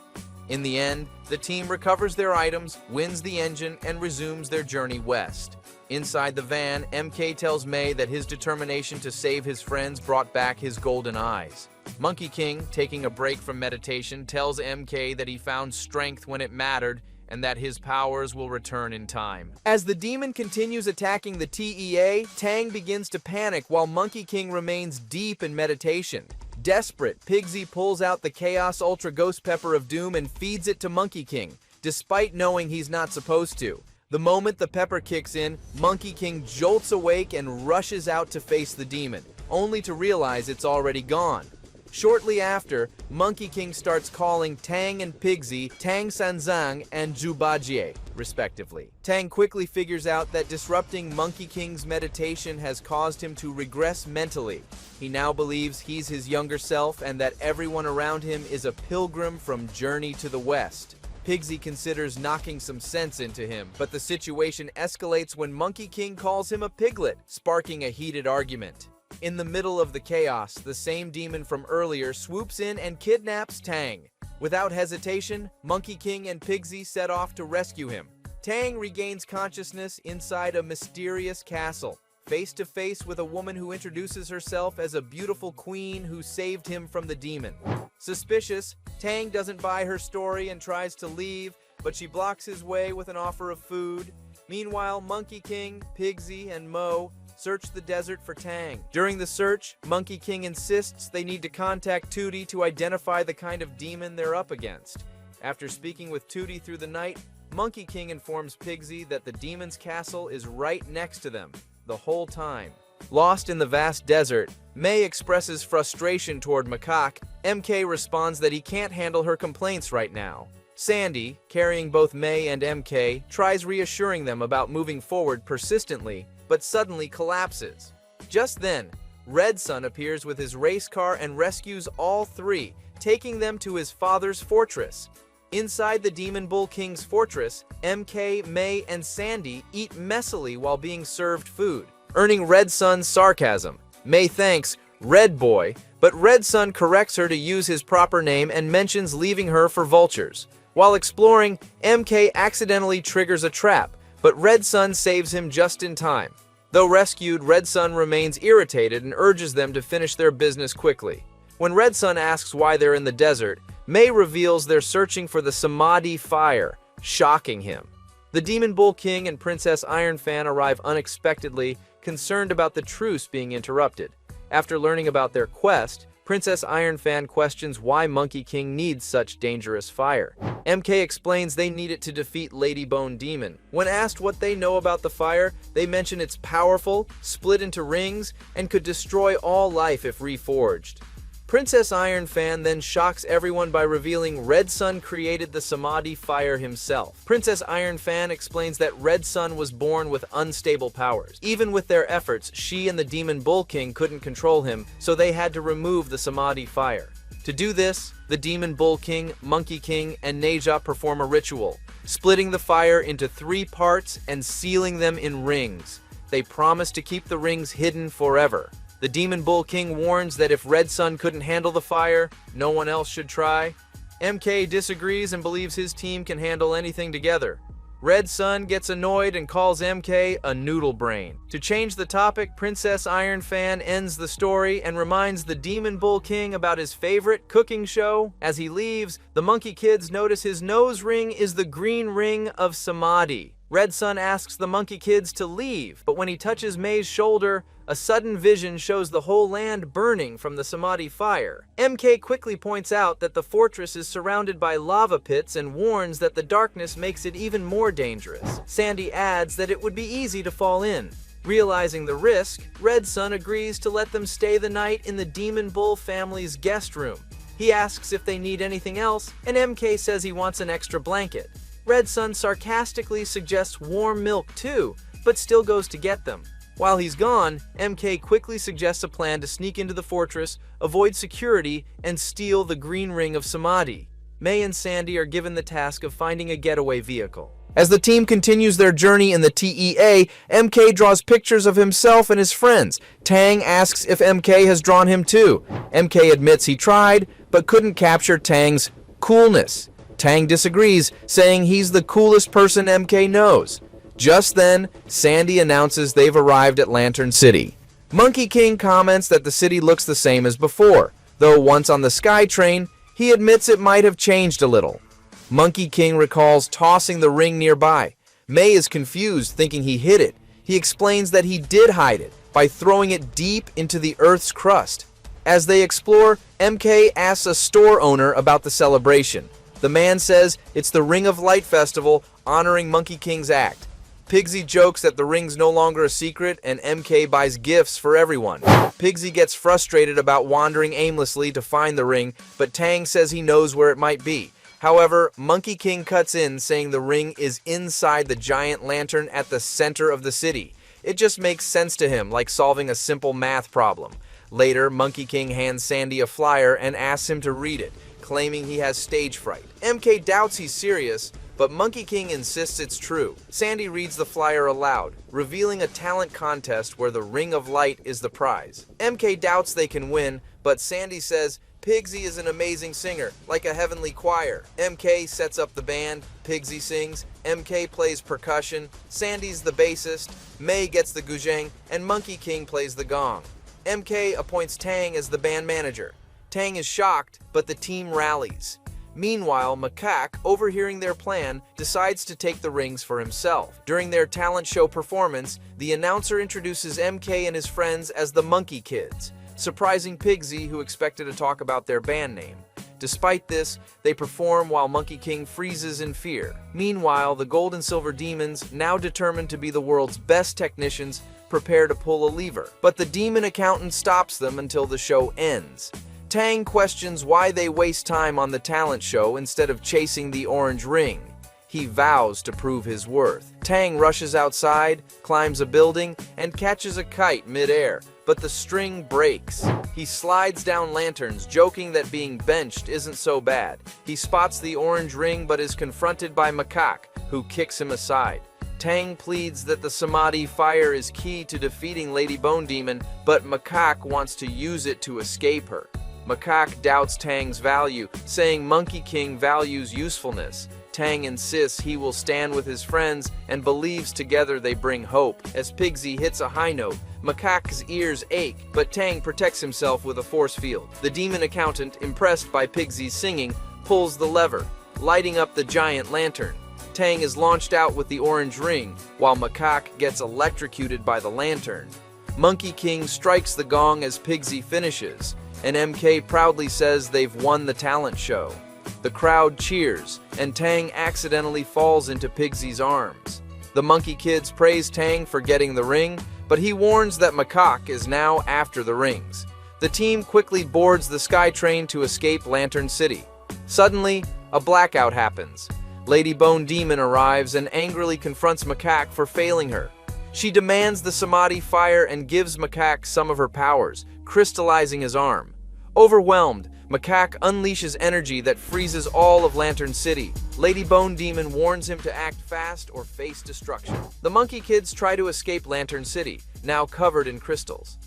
In the end, the team recovers their items, wins the engine, and resumes their journey west. Inside the van, MK tells May that his determination to save his friends brought back his golden eyes. Monkey King, taking a break from meditation, tells MK that he found strength when it mattered and that his powers will return in time. As the demon continues attacking the TEA, Tang begins to panic while Monkey King remains deep in meditation. Desperate, Pigsy pulls out the Chaos Ultra Ghost Pepper of Doom and feeds it to Monkey King, despite knowing he's not supposed to. The moment the pepper kicks in, Monkey King jolts awake and rushes out to face the demon, only to realize it's already gone. Shortly after, Monkey King starts calling Tang and Pigsy Tang Sanzang and Zhubajie, respectively. Tang quickly figures out that disrupting Monkey King's meditation has caused him to regress mentally. He now believes he's his younger self and that everyone around him is a pilgrim from Journey to the West. Pigsy considers knocking some sense into him, but the situation escalates when Monkey King calls him a piglet, sparking a heated argument. In the middle of the chaos, the same demon from earlier swoops in and kidnaps Tang. Without hesitation, Monkey King and Pigsy set off to rescue him. Tang regains consciousness inside a mysterious castle, face to face with a woman who introduces herself as a beautiful queen who saved him from the demon. Suspicious, Tang doesn't buy her story and tries to leave, but she blocks his way with an offer of food. Meanwhile, Monkey King, Pigsy, and Mo search the desert for Tang. During the search, Monkey King insists they need to contact Tootie to identify the kind of demon they're up against. After speaking with Tootie through the night, Monkey King informs Pigsy that the demon's castle is right next to them, the whole time. Lost in the vast desert, May expresses frustration toward Macaque. MK responds that he can't handle her complaints right now. Sandy, carrying both May and MK, tries reassuring them about moving forward persistently, but suddenly collapses. Just then, Red Sun appears with his race car and rescues all three, taking them to his father's fortress. Inside the Demon Bull King's fortress, MK, May, and Sandy eat messily while being served food, earning Red Sun's sarcasm. May thanks Red Boy, but Red Sun corrects her to use his proper name and mentions leaving her for vultures. While exploring, MK accidentally triggers a trap, but Red Sun saves him just in time. Though rescued, Red Sun remains irritated and urges them to finish their business quickly. When Red Sun asks why they're in the desert, May reveals they're searching for the Samadhi fire, shocking him. The Demon Bull King and Princess Iron Fan arrive unexpectedly, concerned about the truce being interrupted. After learning about their quest, Princess Iron Fan questions why Monkey King needs such dangerous fire. MK explains they need it to defeat Lady Bone Demon. When asked what they know about the fire, they mention it's powerful, split into rings, and could destroy all life if reforged. Princess Iron Fan then shocks everyone by revealing Red Sun created the Samadhi fire himself. Princess Iron Fan explains that Red Sun was born with unstable powers. Even with their efforts, she and the Demon Bull King couldn't control him, so they had to remove the Samadhi fire. To do this, the Demon Bull King, Monkey King, and Neja perform a ritual, splitting the fire into 3 parts and sealing them in rings. They promise to keep the rings hidden forever. The Demon Bull King warns that if Red Sun couldn't handle the fire, no one else should try. MK disagrees and believes his team can handle anything together. Red Sun gets annoyed and calls MK a noodle brain. To change the topic, Princess Iron Fan ends the story and reminds the Demon Bull King about his favorite cooking show. As he leaves, the Monkey Kids notice his nose ring is the green ring of Samadhi. Red Sun asks the Monkey Kids to leave, but when he touches May's shoulder, a sudden vision shows the whole land burning from the Samadhi fire. MK quickly points out that the fortress is surrounded by lava pits and warns that the darkness makes it even more dangerous. Sandy adds that it would be easy to fall in. Realizing the risk, Red Sun agrees to let them stay the night in the Demon Bull family's guest room. He asks if they need anything else, and MK says he wants an extra blanket. Red Sun sarcastically suggests warm milk too, but still goes to get them. While he's gone, MK quickly suggests a plan to sneak into the fortress, avoid security, and steal the green ring of Samadhi. May and Sandy are given the task of finding a getaway vehicle. As the team continues their journey in the TEA, MK draws pictures of himself and his friends. Tang asks if MK has drawn him too. MK admits he tried, but couldn't capture Tang's coolness. Tang disagrees, saying he's the coolest person MK knows. Just then, Sandy announces they've arrived at Lantern City. Monkey King comments that the city looks the same as before, though once on the Sky Train, he admits it might have changed a little. Monkey King recalls tossing the ring nearby. May is confused, thinking he hid it. He explains that he did hide it by throwing it deep into the Earth's crust. As they explore, MK asks a store owner about the celebration. The man says it's the Ring of Light Festival honoring Monkey King's act. Pigsy jokes that the ring's no longer a secret and MK buys gifts for everyone. Pigsy gets frustrated about wandering aimlessly to find the ring, but Tang says he knows where it might be. However, Monkey King cuts in, saying the ring is inside the giant lantern at the center of the city. It just makes sense to him, like solving a simple math problem. Later, Monkey King hands Sandy a flyer and asks him to read it, claiming he has stage fright. MK doubts he's serious, but Monkey King insists it's true. Sandy reads the flyer aloud, revealing a talent contest where the Ring of Light is the prize. MK doubts they can win, but Sandy says Pigsy is an amazing singer, like a heavenly choir. MK sets up the band, Pigsy sings, MK plays percussion, Sandy's the bassist, May gets the guzheng, and Monkey King plays the gong. MK appoints Tang as the band manager. Tang is shocked, but the team rallies. Meanwhile, Macaque, overhearing their plan, decides to take the rings for himself. During their talent show performance, the announcer introduces MK and his friends as the Monkey Kids, surprising Pigsy, who expected to talk about their band name. Despite this, they perform while Monkey King freezes in fear. Meanwhile, the Gold and Silver Demons, now determined to be the world's best technicians, prepare to pull a lever. But the demon accountant stops them until the show ends. Tang questions why they waste time on the talent show instead of chasing the orange ring. He vows to prove his worth. Tang rushes outside, climbs a building, and catches a kite mid-air, but the string breaks. He slides down lanterns, joking that being benched isn't so bad. He spots the orange ring but is confronted by Macaque, who kicks him aside. Tang pleads that the Samadhi fire is key to defeating Lady Bone Demon, but Macaque wants to use it to escape her. Macaque doubts Tang's value, saying Monkey King values usefulness. Tang insists he will stand with his friends and believes together they bring hope. As Pigsy hits a high note, Macaque's ears ache, but Tang protects himself with a force field. The demon accountant, impressed by Pigsy's singing, pulls the lever, lighting up the giant lantern. Tang is launched out with the orange ring, while Macaque gets electrocuted by the lantern. Monkey King strikes the gong as Pigsy finishes, and MK proudly says they've won the talent show. The crowd cheers, and Tang accidentally falls into Pigsy's arms. The Monkey Kids praise Tang for getting the ring, but he warns that Macaque is now after the rings. The team quickly boards the Sky Train to escape Lantern City. Suddenly, a blackout happens. Lady Bone Demon arrives and angrily confronts Macaque for failing her. She demands the Samadhi fire and gives Macaque some of her powers, crystallizing his arm. Overwhelmed, Macaque unleashes energy that freezes all of Lantern City. Lady Bone Demon warns him to act fast or face destruction. The Monkey Kids try to escape Lantern City, now covered in crystals.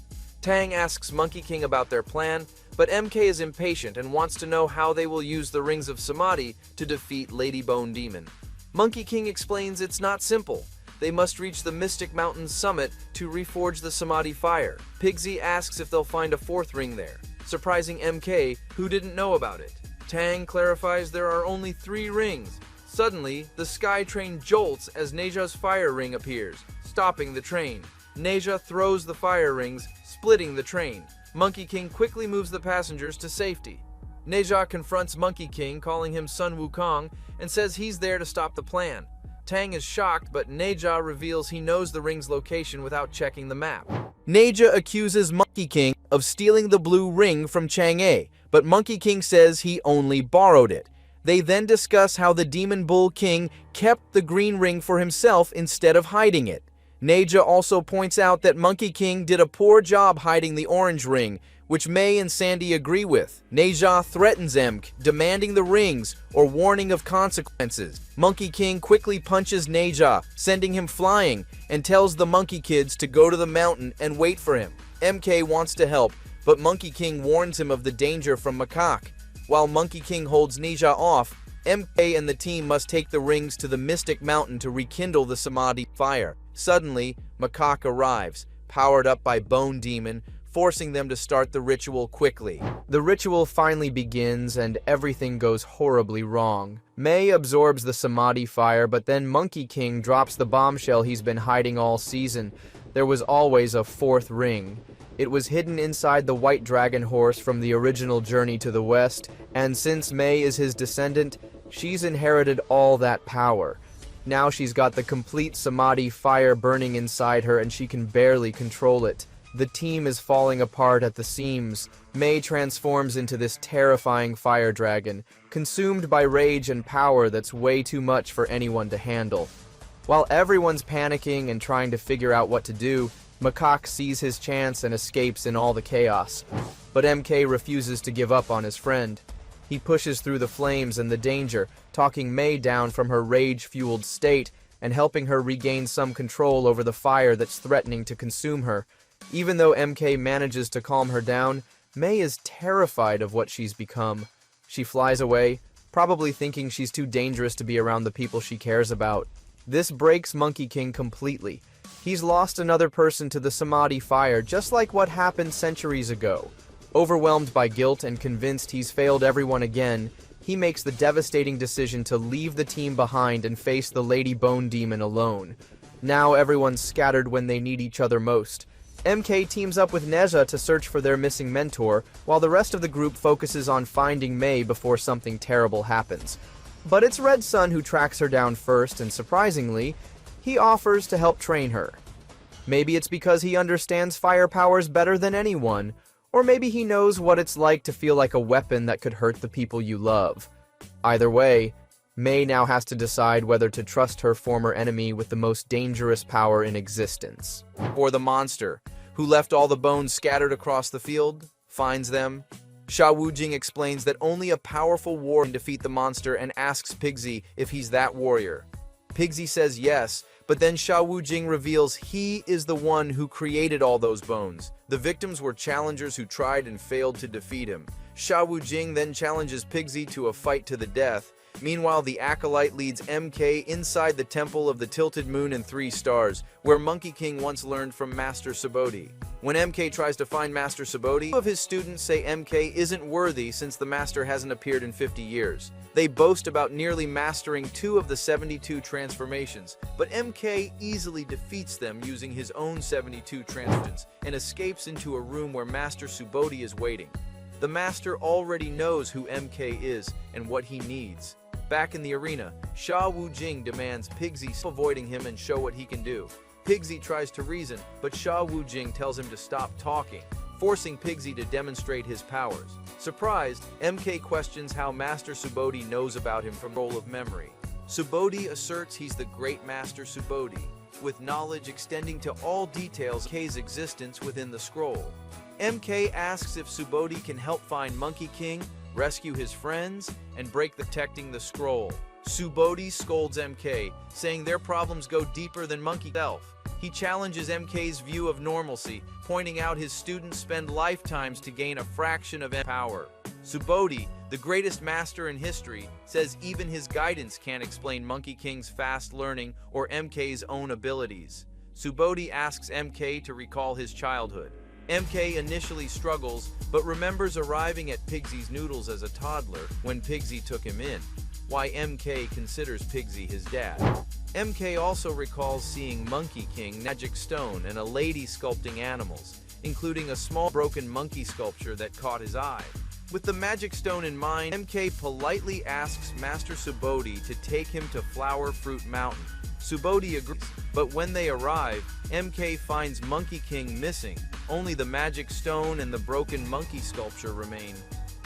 Tang asks Monkey King about their plan, but MK is impatient and wants to know how they will use the Rings of Samadhi to defeat Lady Bone Demon. Monkey King explains it's not simple. They must reach the Mystic Mountain's summit to reforge the Samadhi fire. Pigsy asks if they'll find a fourth ring there, surprising MK, who didn't know about it. Tang clarifies there are only 3 rings. Suddenly, the Sky Train jolts as Neja's fire ring appears, stopping the train. Neja throws the fire rings, splitting the train. Monkey King quickly moves the passengers to safety. Neja confronts Monkey King, calling him Sun Wukong, and says he's there to stop the plan. Tang is shocked, but Neja reveals he knows the ring's location without checking the map. Neja accuses Monkey King of stealing the blue ring from Chang'e, but Monkey King says he only borrowed it. They then discuss how the Demon Bull King kept the green ring for himself instead of hiding it. Neja also points out that Monkey King did a poor job hiding the orange ring, which May and Sandy agree with. Neja threatens Emk, demanding the rings or warning of consequences. Monkey King quickly punches Neja, sending him flying, and tells the Monkey Kids to go to the mountain and wait for him. MK wants to help, but Monkey King warns him of the danger from Macaque. While Monkey King holds Neja off, MK and the team must take the rings to the Mystic Mountain to rekindle the Samadhi fire. Suddenly, Macaque arrives, powered up by Bone Demon, forcing them to start the ritual quickly. The ritual finally begins and everything goes horribly wrong. May absorbs the Samadhi fire, but then Monkey King drops the bombshell he's been hiding all season. There was always a fourth ring. It was hidden inside the White Dragon horse from the original Journey to the West, and since May is his descendant, she's inherited all that power. Now she's got the complete Samadhi fire burning inside her and she can barely control it. The team is falling apart at the seams. May transforms into this terrifying fire dragon, consumed by rage and power that's way too much for anyone to handle. While everyone's panicking and trying to figure out what to do, Macaque sees his chance and escapes in all the chaos. But MK refuses to give up on his friend. He pushes through the flames and the danger, talking May down from her rage-fueled state and helping her regain some control over the fire that's threatening to consume her. Even though MK manages to calm her down, May is terrified of what she's become. She flies away, probably thinking she's too dangerous to be around the people she cares about. This breaks Monkey King completely. He's lost another person to the Samadhi fire, just like what happened centuries ago. Overwhelmed by guilt and convinced he's failed everyone again, he makes the devastating decision to leave the team behind and face the Lady Bone Demon alone. Now everyone's scattered when they need each other most. MK teams up with Neja to search for their missing mentor, while the rest of the group focuses on finding May before something terrible happens. But it's Red Sun who tracks her down first, and surprisingly, he offers to help train her. Maybe it's because he understands fire powers better than anyone, or maybe he knows what it's like to feel like a weapon that could hurt the people you love. Either way, May now has to decide whether to trust her former enemy with the most dangerous power in existence. Or the monster, who left all the bones scattered across the field, finds them. Sha Wujing explains that only a powerful warrior can defeat the monster and asks Pigsy if he's that warrior. Pigsy says yes, but then Sha Wujing reveals he is the one who created all those bones. The victims were challengers who tried and failed to defeat him. Sha Wujing then challenges Pigsy to a fight to the death. Meanwhile, the Acolyte leads MK inside the Temple of the Tilted Moon and Three Stars, where Monkey King once learned from Master Subodhi. When MK tries to find Master Subodhi, two of his students say MK isn't worthy since the Master hasn't appeared in 50 years. They boast about nearly mastering 2 of the 72 transformations, but MK easily defeats them using his own 72 transformations and escapes into a room where Master Subodhi is waiting. The Master already knows who MK is and what he needs. Back in the arena, Sha Wujing demands Pigsy stop avoiding him and show what he can do. Pigsy tries to reason, but Sha Wujing tells him to stop talking, forcing Pigsy to demonstrate his powers. Surprised, MK questions how Master Subodhi knows about him from the role of memory. Subodhi asserts he's the great Master Subodhi, with knowledge extending to all details of MK's existence within the scroll. MK asks if Subodhi can help find Monkey King, rescue his friends, and break protecting the scroll. Subodhi scolds MK, saying their problems go deeper than Monkey self. He challenges MK's view of normalcy, pointing out his students spend lifetimes to gain a fraction of power. Subodhi, the greatest master in history, says even his guidance can't explain Monkey King's fast learning or MK's own abilities. Subodhi asks MK to recall his childhood. MK initially struggles, but remembers arriving at Pigsy's noodles as a toddler when Pigsy took him in, why MK considers Pigsy his dad. MK also recalls seeing Monkey King, Magic Stone, and a lady sculpting animals, including a small broken monkey sculpture that caught his eye. With the Magic Stone in mind, MK politely asks Master Subodhi to take him to Flower Fruit Mountain. Subodhi agrees, but when they arrive, MK finds Monkey King missing. Only the Magic Stone and the broken monkey sculpture remain.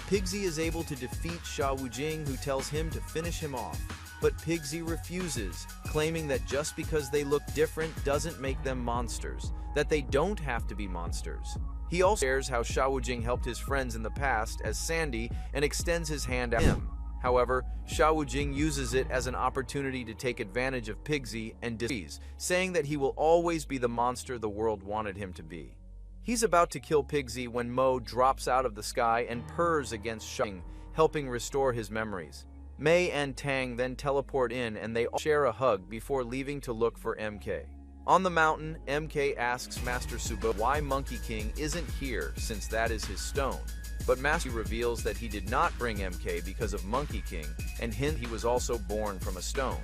Pigsy is able to defeat Sha Wujing, who tells him to finish him off. But Pigsy refuses, claiming that just because they look different doesn't make them monsters, that they don't have to be monsters. He also shares how Sha Wujing helped his friends in the past as Sandy and extends his hand at him. However, Sha Wujing uses it as an opportunity to take advantage of Pigsy and disagrees, saying that he will always be the monster the world wanted him to be. He's about to kill Pigsy when Mo drops out of the sky and purrs against Sha Wujing, helping restore his memories. Mei and Tang then teleport in and they all share a hug before leaving to look for MK. On the mountain, MK asks Master Subodhi why Monkey King isn't here since that is his stone. But Master reveals that he did not bring MK because of Monkey King, and hint he was also born from a stone.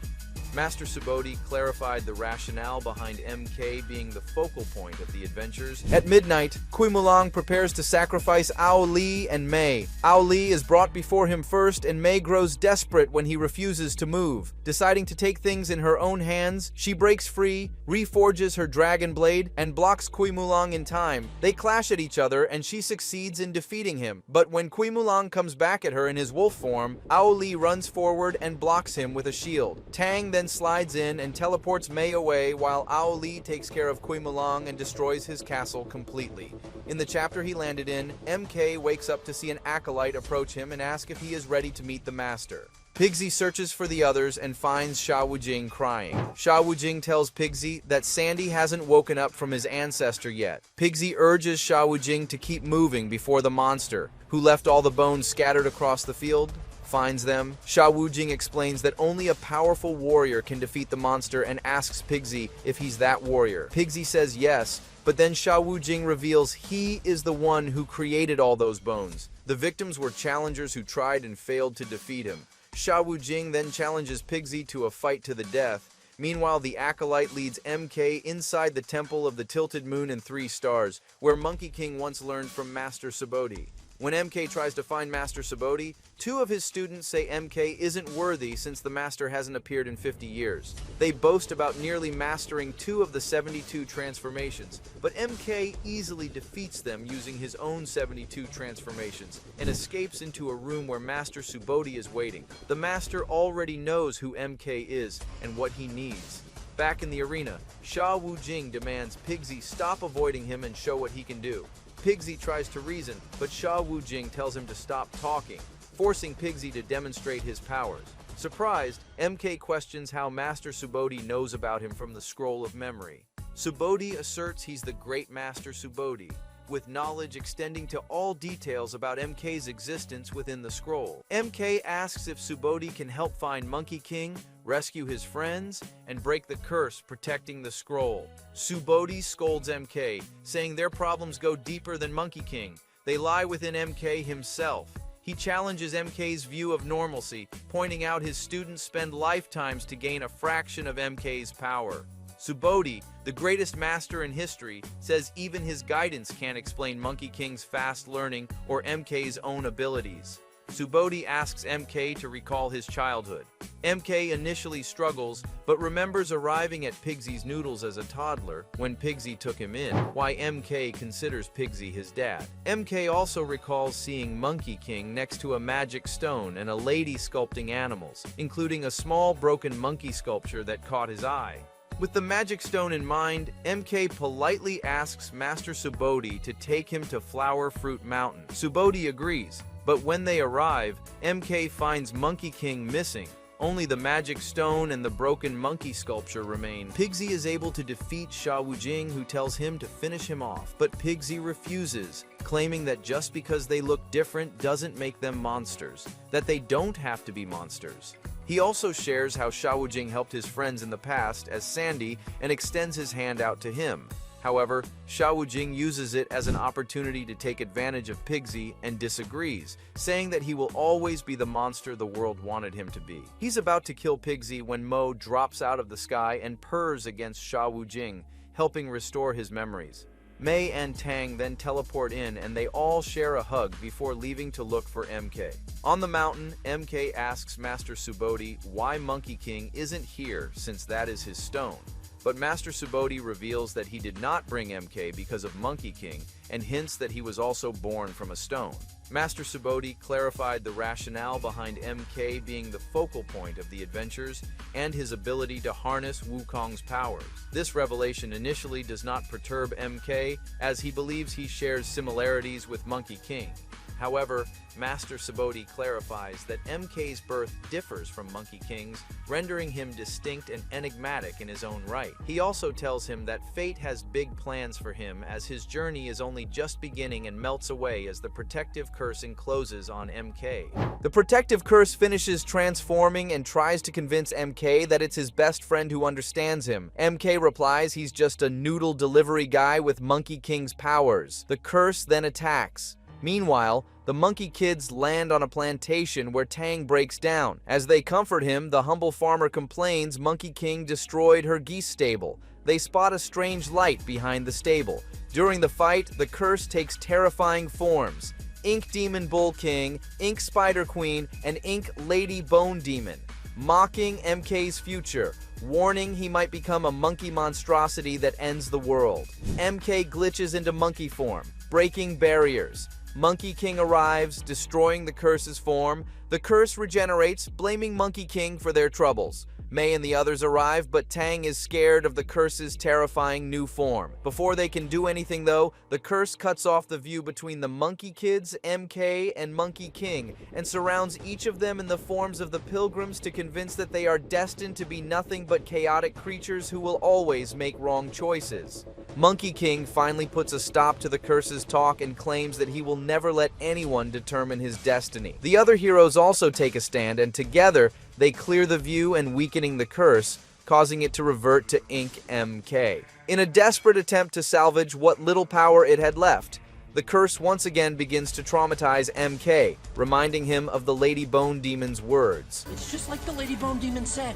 Master Subodhi clarified the rationale behind MK being the focal point of the adventures. At midnight, Kui Mulang prepares to sacrifice Ao Li and Mei. Ao Li is brought before him first, and Mei grows desperate when he refuses to move. Deciding to take things in her own hands, she breaks free, reforges her dragon blade, and blocks Kui Mulang in time. They clash at each other, and she succeeds in defeating him. But when Kui Mulang comes back at her in his wolf form, Ao Li runs forward and blocks him with a shield. Tang then slides in and teleports Mei away while Ao Li takes care of Kui Mulang and destroys his castle completely. In the chapter he landed in, MK wakes up to see an acolyte approach him and ask if he is ready to meet the master. Pigsy searches for the others and finds Sha Wujing crying. Sha Wujing tells Pigsy that Sandy hasn't woken up from his ancestor yet. Pigsy urges Sha Wujing to keep moving before the monster, who left all the bones scattered across the field, finds them. Sha Wujing explains that only a powerful warrior can defeat the monster and asks Pigsy if he's that warrior. Pigsy says yes, but then Sha Wujing reveals he is the one who created all those bones. The victims were challengers who tried and failed to defeat him. Sha Wujing then challenges Pigsy to a fight to the death. Meanwhile, the acolyte leads MK inside the Temple of the Tilted Moon and Three Stars, where Monkey King once learned from Master Subodhi. When MK tries to find Master Subodhi, two of his students say MK isn't worthy since the master hasn't appeared in 50 years. They boast about nearly mastering 2 of the 72 transformations, but MK easily defeats them using his own 72 transformations and escapes into a room where Master Subodhi is waiting. The master already knows who MK is and what he needs. Back in the arena, Sha Wujing demands Pigsy stop avoiding him and show what he can do. Pigsy tries to reason, but Sha Wujing tells him to stop talking, forcing Pigsy to demonstrate his powers. Surprised, MK questions how Master Subodhi knows about him from the Scroll of Memory. Subodhi asserts he's the great Master Subodhi, with knowledge extending to all details about MK's existence within the scroll. MK asks if Subodhi can help find Monkey King, rescue his friends, and break the curse protecting the scroll. Subodhi scolds MK, saying their problems go deeper than Monkey King. They lie within MK himself. He challenges MK's view of normalcy, pointing out his students spend lifetimes to gain a fraction of MK's power. Subodhi, the greatest master in history, says even his guidance can't explain Monkey King's fast learning or MK's own abilities. Subodhi asks MK to recall his childhood. MK initially struggles, but remembers arriving at Pigsy's noodles as a toddler when Pigsy took him in, why MK considers Pigsy his dad. MK also recalls seeing Monkey King next to a magic stone and a lady sculpting animals, including a small broken monkey sculpture that caught his eye. With the magic stone in mind, MK politely asks Master Subodhi to take him to Flower Fruit Mountain. Subodhi agrees, but when they arrive, MK finds Monkey King missing. Only the magic stone and the broken monkey sculpture remain. Pigsy is able to defeat Sha Wujing, who tells him to finish him off, but Pigsy refuses, claiming that just because they look different doesn't make them monsters, that they don't have to be monsters. He also shares how Sha Wujing helped his friends in the past as Sandy and extends his hand out to him. However, Sha Wujing uses it as an opportunity to take advantage of Pigsy and disagrees, saying that he will always be the monster the world wanted him to be. He's about to kill Pigsy when Mo drops out of the sky and purrs against Sha Wujing, helping restore his memories. Mei and Tang then teleport in and they all share a hug before leaving to look for MK. On the mountain, MK asks Master Subodhi why Monkey King isn't here since that is his stone. But Master Subodhi reveals that he did not bring MK because of Monkey King and hints that he was also born from a stone. Master Subodhi clarified the rationale behind MK being the focal point of the adventures and his ability to harness Wukong's powers. This revelation initially does not perturb MK as he believes he shares similarities with Monkey King. However, Master Subodhi clarifies that MK's birth differs from Monkey King's, rendering him distinct and enigmatic in his own right. He also tells him that fate has big plans for him, as his journey is only just beginning and melts away as the protective curse encloses on MK. The protective curse finishes transforming and tries to convince MK that it's his best friend who understands him. MK replies he's just a noodle delivery guy with Monkey King's powers. The curse then attacks. Meanwhile, the Monkey Kids land on a plantation where Tang breaks down. As they comfort him, the humble farmer complains Monkey King destroyed her geese stable. They spot a strange light behind the stable. During the fight, the curse takes terrifying forms: Ink Demon Bull King, Ink Spider Queen, and Ink Lady Bone Demon, mocking MK's future, warning he might become a monkey monstrosity that ends the world. MK glitches into monkey form, breaking barriers. Monkey King arrives, destroying the curse's form. The curse regenerates, blaming Monkey King for their troubles. May and the others arrive, but Tang is scared of the curse's terrifying new form. Before they can do anything though, the curse cuts off the view between the Monkey Kids, MK, and Monkey King, and surrounds each of them in the forms of the pilgrims to convince that they are destined to be nothing but chaotic creatures who will always make wrong choices. Monkey King finally puts a stop to the curse's talk and claims that he will never let anyone determine his destiny. The other heroes also take a stand, and together they clear the view and weakening the curse, causing it to revert to Ink MK. In a desperate attempt to salvage what little power it had left, the curse once again begins to traumatize MK, reminding him of the Lady Bone Demon's words. It's just like the Lady Bone Demon said.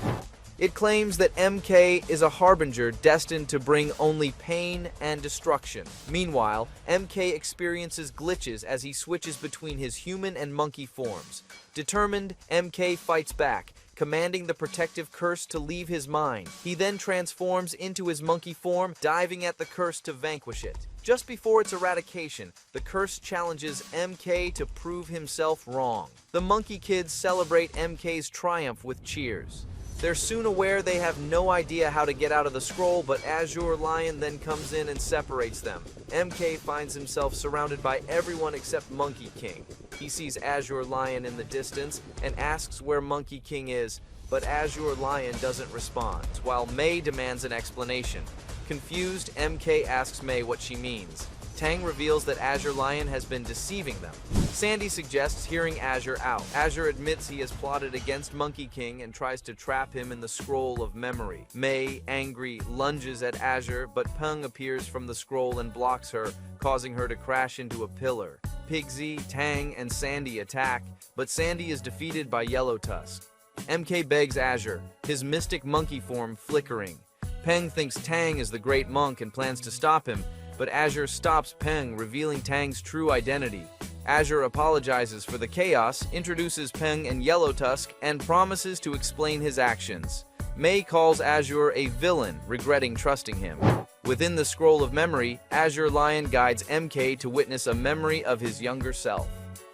It claims that MK is a harbinger destined to bring only pain and destruction. Meanwhile, MK experiences glitches as he switches between his human and monkey forms. Determined, MK fights back, commanding the protective curse to leave his mind. He then transforms into his monkey form, diving at the curse to vanquish it. Just before its eradication, the curse challenges MK to prove himself wrong. The Monkey Kids celebrate MK's triumph with cheers. They're soon aware they have no idea how to get out of the scroll, but Azure Lion then comes in and separates them. MK finds himself surrounded by everyone except Monkey King. He sees Azure Lion in the distance and asks where Monkey King is, but Azure Lion doesn't respond, while May demands an explanation. Confused, MK asks May what she means. Tang reveals that Azure Lion has been deceiving them. Sandy suggests hearing Azure out. Azure admits he has plotted against Monkey King and tries to trap him in the scroll of memory. May, angry, lunges at Azure, but Peng appears from the scroll and blocks her, causing her to crash into a pillar. Pigsy, Tang, and Sandy attack, but Sandy is defeated by Yellow Tusk. MK begs Azure, his mystic monkey form flickering. Peng thinks Tang is the great monk and plans to stop him, but Azure stops Peng, revealing Tang's true identity. Azure apologizes for the chaos, introduces Peng and Yellow Tusk, and promises to explain his actions. May calls Azure a villain, regretting trusting him. Within the scroll of memory, Azure Lion guides MK to witness a memory of his younger self.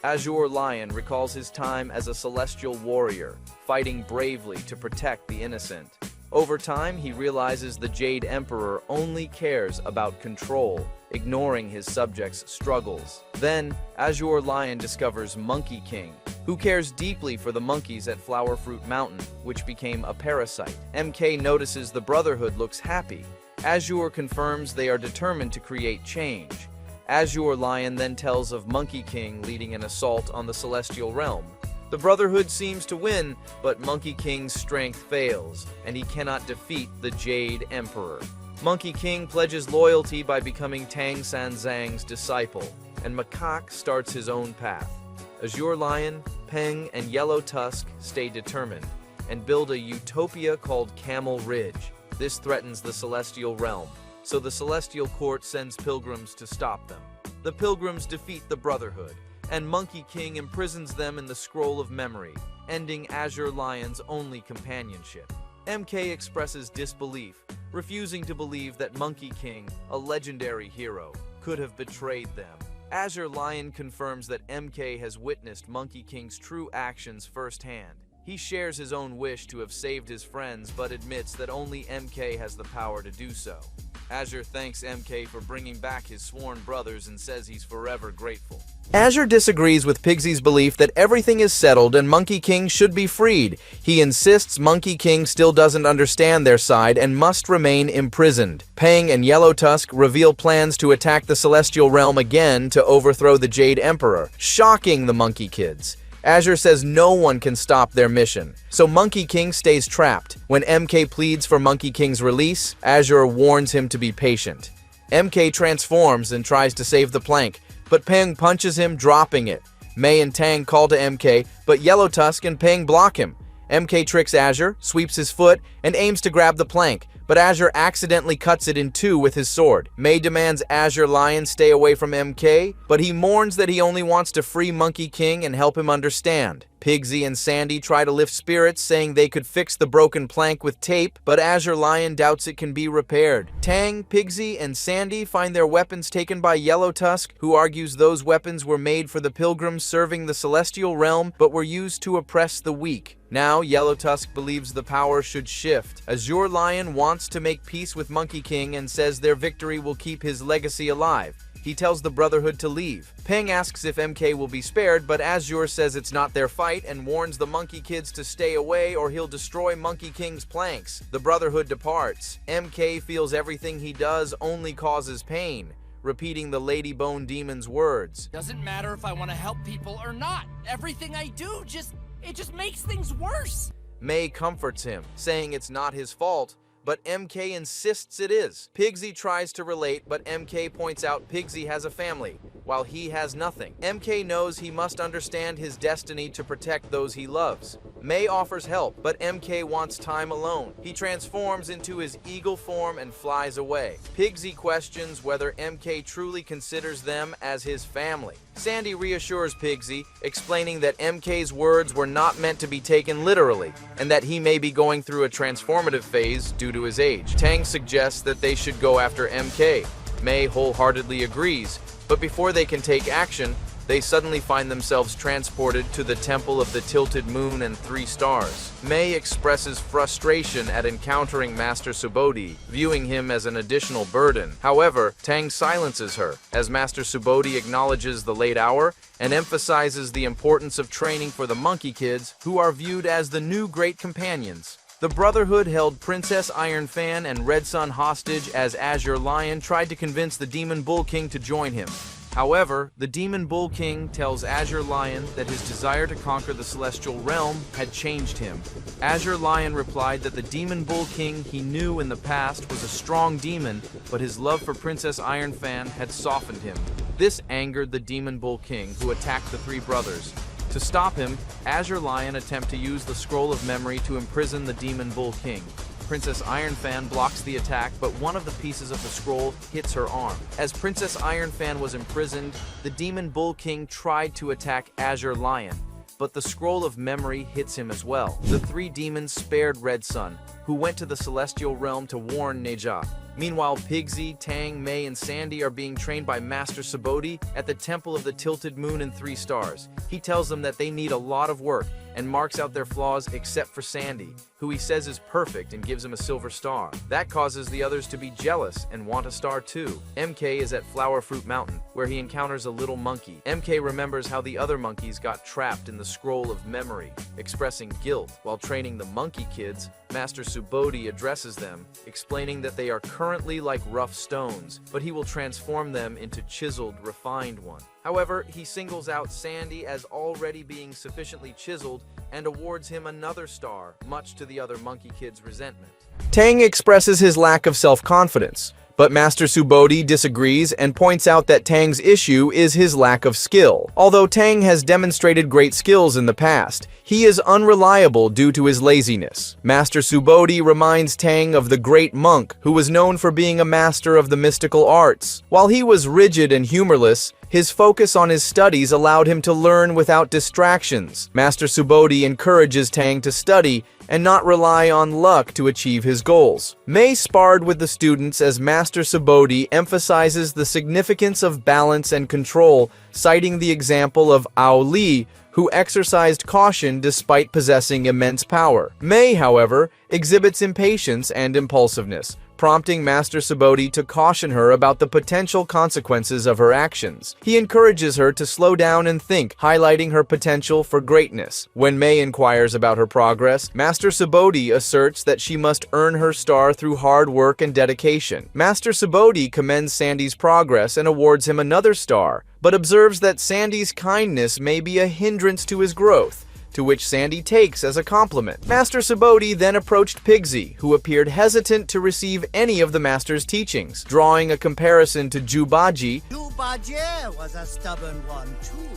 Azure Lion recalls his time as a celestial warrior, fighting bravely to protect the innocent. Over time, he realizes the Jade Emperor only cares about control, ignoring his subjects' struggles. Then, Azure Lion discovers Monkey King, who cares deeply for the monkeys at Flower Fruit Mountain, which became a parasite. MK notices the Brotherhood looks happy. Azure confirms they are determined to create change. Azure Lion then tells of Monkey King leading an assault on the Celestial Realm. The Brotherhood seems to win, but Monkey King's strength fails, and he cannot defeat the Jade Emperor. Monkey King pledges loyalty by becoming Tang Sanzang's disciple, and Macaque starts his own path. Azure Lion, Peng, and Yellow Tusk stay determined, and build a utopia called Camel Ridge. This threatens the Celestial Realm, so the Celestial Court sends pilgrims to stop them. The pilgrims defeat the Brotherhood, and Monkey King imprisons them in the Scroll of Memory, ending Azure Lion's only companionship. MK expresses disbelief, refusing to believe that Monkey King, a legendary hero, could have betrayed them. Azure Lion confirms that MK has witnessed Monkey King's true actions firsthand. He shares his own wish to have saved his friends, but admits that only MK has the power to do so. Azure thanks MK for bringing back his sworn brothers and says he's forever grateful. Azure disagrees with Pigsy's belief that everything is settled and Monkey King should be freed. He insists Monkey King still doesn't understand their side and must remain imprisoned. Pang and Yellow Tusk reveal plans to attack the Celestial Realm again to overthrow the Jade Emperor, shocking the Monkey Kids. Azure says no one can stop their mission, so Monkey King stays trapped. When MK pleads for Monkey King's release, Azure warns him to be patient. MK transforms and tries to save the plank, but Pang punches him, dropping it. May and Tang call to MK, but Yellow Tusk and Pang block him. MK tricks Azure, sweeps his foot, and aims to grab the plank, but Azure accidentally cuts it in two with his sword. May demands Azure Lion stay away from MK, but he mourns that he only wants to free Monkey King and help him understand. Pigsy and Sandy try to lift spirits, saying they could fix the broken plank with tape, but Azure Lion doubts it can be repaired. Tang, Pigsy, and Sandy find their weapons taken by Yellow Tusk, who argues those weapons were made for the pilgrims serving the Celestial Realm, but were used to oppress the weak. Now, Yellow Tusk believes the power should shift. Azure Lion wants to make peace with Monkey King and says their victory will keep his legacy alive. He tells the Brotherhood to leave. Pang asks if MK will be spared, but Azure says it's not their fight and warns the Monkey Kids to stay away or he'll destroy Monkey King's planks. The Brotherhood departs. MK feels everything he does only causes pain, repeating the Lady Bone Demon's words. Doesn't matter if I want to help people or not. Everything I do it just makes things worse. May comforts him, saying it's not his fault, but MK insists it is. Pigsy tries to relate, but MK points out Pigsy has a family, while he has nothing. MK knows he must understand his destiny to protect those he loves. May offers help, but MK wants time alone. He transforms into his eagle form and flies away. Pigsy questions whether MK truly considers them as his family. Sandy reassures Pigsy, explaining that MK's words were not meant to be taken literally, and that he may be going through a transformative phase due to his age. Tang suggests that they should go after MK. May wholeheartedly agrees, but before they can take action, they suddenly find themselves transported to the Temple of the Tilted Moon and Three Stars. May expresses frustration at encountering Master Subodhi, viewing him as an additional burden. However, Tang silences her, as Master Subodhi acknowledges the late hour and emphasizes the importance of training for the Monkey Kids, who are viewed as the new great companions. The Brotherhood held Princess Iron Fan and Red Sun hostage as Azure Lion tried to convince the Demon Bull King to join him. However, the Demon Bull King tells Azure Lion that his desire to conquer the Celestial Realm had changed him. Azure Lion replied that the Demon Bull King he knew in the past was a strong demon, but his love for Princess Iron Fan had softened him. This angered the Demon Bull King, who attacked the three brothers. To stop him, Azure Lion attempts to use the Scroll of Memory to imprison the Demon Bull King. Princess Iron Fan blocks the attack, but one of the pieces of the scroll hits her arm. As Princess Iron Fan was imprisoned, the Demon Bull King tried to attack Azure Lion, but the Scroll of Memory hits him as well. The three demons spared Red Sun, who went to the Celestial Realm to warn Neja. Meanwhile, Pigsy, Tang, May, and Sandy are being trained by Master Subodhi at the Temple of the Tilted Moon and Three Stars. He tells them that they need a lot of work and marks out their flaws except for Sandy, who he says is perfect and gives him a silver star. That causes the others to be jealous and want a star too. MK is at Flower Fruit Mountain, where he encounters a little monkey. MK remembers how the other monkeys got trapped in the Scroll of Memory, expressing guilt. While training the Monkey Kids, Master Subodhi addresses them, explaining that they are currently like rough stones, but he will transform them into chiseled, refined ones. However, he singles out Sandy as already being sufficiently chiseled and awards him another star, much to the other Monkey Kids' resentment. Tang expresses his lack of self-confidence, but Master Subodhi disagrees and points out that Tang's issue is his lack of skill. Although Tang has demonstrated great skills in the past, he is unreliable due to his laziness. Master Subodhi reminds Tang of the great monk who was known for being a master of the mystical arts. While he was rigid and humorless, his focus on his studies allowed him to learn without distractions. Master Subodhi encourages Tang to study and not rely on luck to achieve his goals. May sparred with the students as Master Subodhi emphasizes the significance of balance and control, citing the example of Ao Li, who exercised caution despite possessing immense power. May, however, exhibits impatience and impulsiveness, prompting Master Subodhi to caution her about the potential consequences of her actions. He encourages her to slow down and think, highlighting her potential for greatness. When May inquires about her progress, Master Subodhi asserts that she must earn her star through hard work and dedication. Master Subodhi commends Sandy's progress and awards him another star, but observes that Sandy's kindness may be a hindrance to his growth, to which Sandy takes as a compliment. Master Subodhi then approached Pigsy, who appeared hesitant to receive any of the master's teachings, drawing a comparison to Jubaji, Jubaji was a stubborn one too.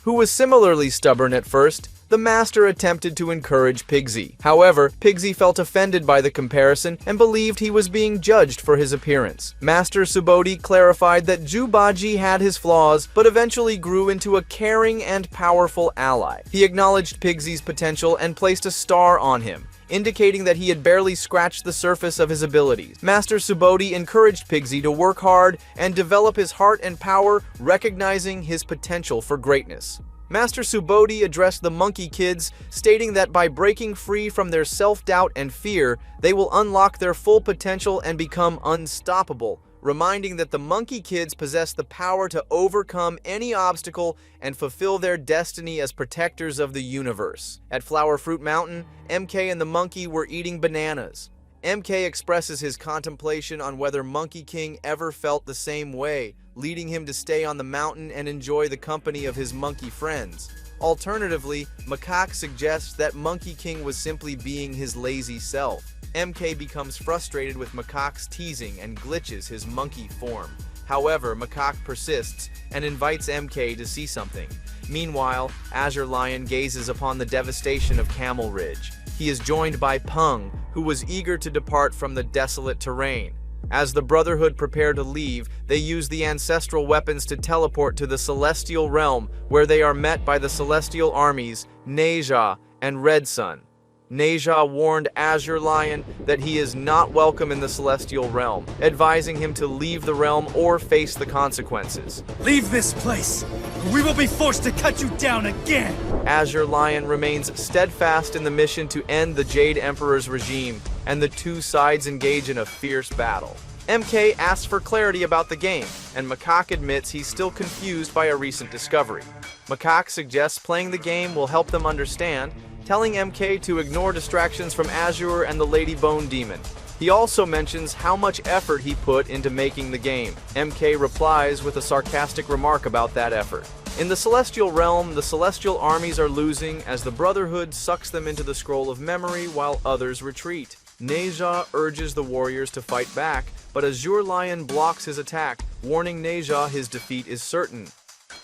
who was similarly stubborn at first. The master attempted to encourage Pigsy. However, Pigsy felt offended by the comparison and believed he was being judged for his appearance. Master Subodhi clarified that Jubaji had his flaws, but eventually grew into a caring and powerful ally. He acknowledged Pigsy's potential and placed a star on him, indicating that he had barely scratched the surface of his abilities. Master Subodhi encouraged Pigsy to work hard and develop his heart and power, recognizing his potential for greatness. Master Subodhi addressed the Monkey Kids, stating that by breaking free from their self-doubt and fear, they will unlock their full potential and become unstoppable, reminding that the Monkey Kids possess the power to overcome any obstacle and fulfill their destiny as protectors of the universe. At Flower Fruit Mountain, MK and the monkey were eating bananas. MK expresses his contemplation on whether Monkey King ever felt the same way, leading him to stay on the mountain and enjoy the company of his monkey friends. Alternatively, Macaque suggests that Monkey King was simply being his lazy self. MK becomes frustrated with Macaque's teasing and glitches his monkey form. However, Macaque persists and invites MK to see something. Meanwhile, Azure Lion gazes upon the devastation of Camel Ridge. He is joined by Pung, who was eager to depart from the desolate terrain. As the Brotherhood prepare to leave, they use the ancestral weapons to teleport to the Celestial Realm, where they are met by the Celestial armies, Neja and Red Sun. Neja warned Azure Lion that he is not welcome in the Celestial Realm, advising him to leave the realm or face the consequences. Leave this place, or we will be forced to cut you down again! Azure Lion remains steadfast in the mission to end the Jade Emperor's regime, and the two sides engage in a fierce battle. MK asks for clarity about the game, and Macaque admits he's still confused by a recent discovery. Macaque suggests playing the game will help them understand, telling MK to ignore distractions from Azure and the Lady Bone Demon. He also mentions how much effort he put into making the game. MK replies with a sarcastic remark about that effort. In the Celestial Realm, the Celestial armies are losing as the Brotherhood sucks them into the Scroll of Memory while others retreat. Neja urges the warriors to fight back, but Azure Lion blocks his attack, warning Neja his defeat is certain.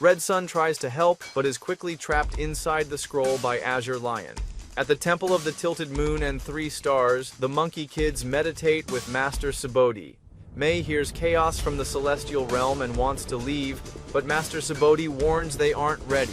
Red Sun tries to help, but is quickly trapped inside the scroll by Azure Lion. At the Temple of the Tilted Moon and Three Stars, the Monkey Kids meditate with Master Subodhi. May hears chaos from the Celestial Realm and wants to leave, but Master Subodhi warns they aren't ready.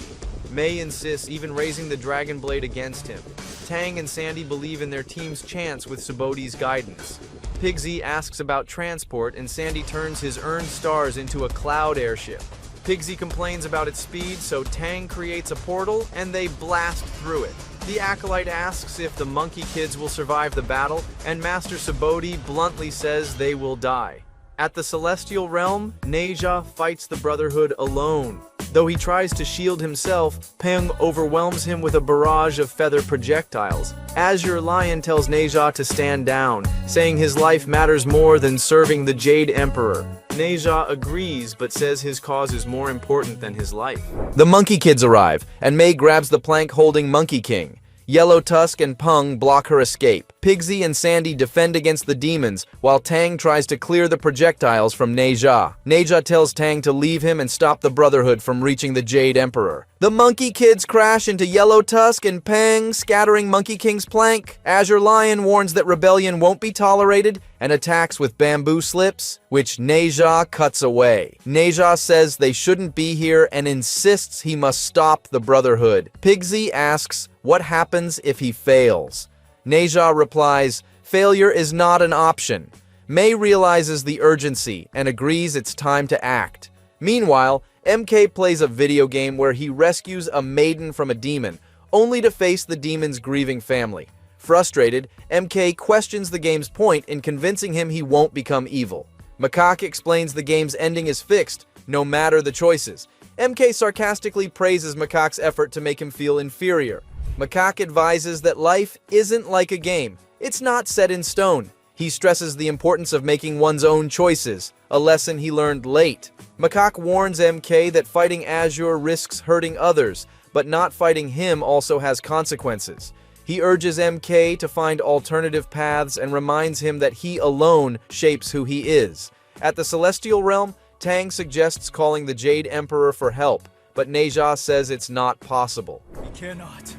May insists, even raising the Dragon Blade against him. Tang and Sandy believe in their team's chance with Subodhi's guidance. Pigsy asks about transport, and Sandy turns his earned stars into a cloud airship. Pigsy complains about its speed, so Tang creates a portal, and they blast through it. The Acolyte asks if the Monkey Kids will survive the battle, and Master Subodhi bluntly says they will die. At the Celestial Realm, Neja fights the Brotherhood alone. Though he tries to shield himself, Peng overwhelms him with a barrage of feather projectiles. Azure Lion tells Neja to stand down, saying his life matters more than serving the Jade Emperor. Neja agrees, but says his cause is more important than his life. The Monkey Kids arrive, and May grabs the plank holding Monkey King. Yellow Tusk and Pung block her escape. Pigsy and Sandy defend against the demons, while Tang tries to clear the projectiles from Neja. Neja tells Tang to leave him and stop the Brotherhood from reaching the Jade Emperor. The Monkey Kids crash into Yellow Tusk and Pang, scattering Monkey King's plank. Azure Lion warns that rebellion won't be tolerated and attacks with bamboo slips, which Neja cuts away. Neja says they shouldn't be here and insists he must stop the Brotherhood. Pigsy asks what happens if he fails. Neja replies, failure is not an option. May realizes the urgency and agrees it's time to act. Meanwhile, MK plays a video game where he rescues a maiden from a demon, only to face the demon's grieving family. Frustrated, MK questions the game's point in convincing him he won't become evil. Macaque explains the game's ending is fixed, no matter the choices. MK sarcastically praises Macaque's effort to make him feel inferior. Macaque advises that life isn't like a game. It's not set in stone. He stresses the importance of making one's own choices, a lesson he learned late. Macaque warns MK that fighting Azure risks hurting others, but not fighting him also has consequences. He urges MK to find alternative paths and reminds him that he alone shapes who he is. At the Celestial Realm, Tang suggests calling the Jade Emperor for help, but Neja says it's not possible. We cannot.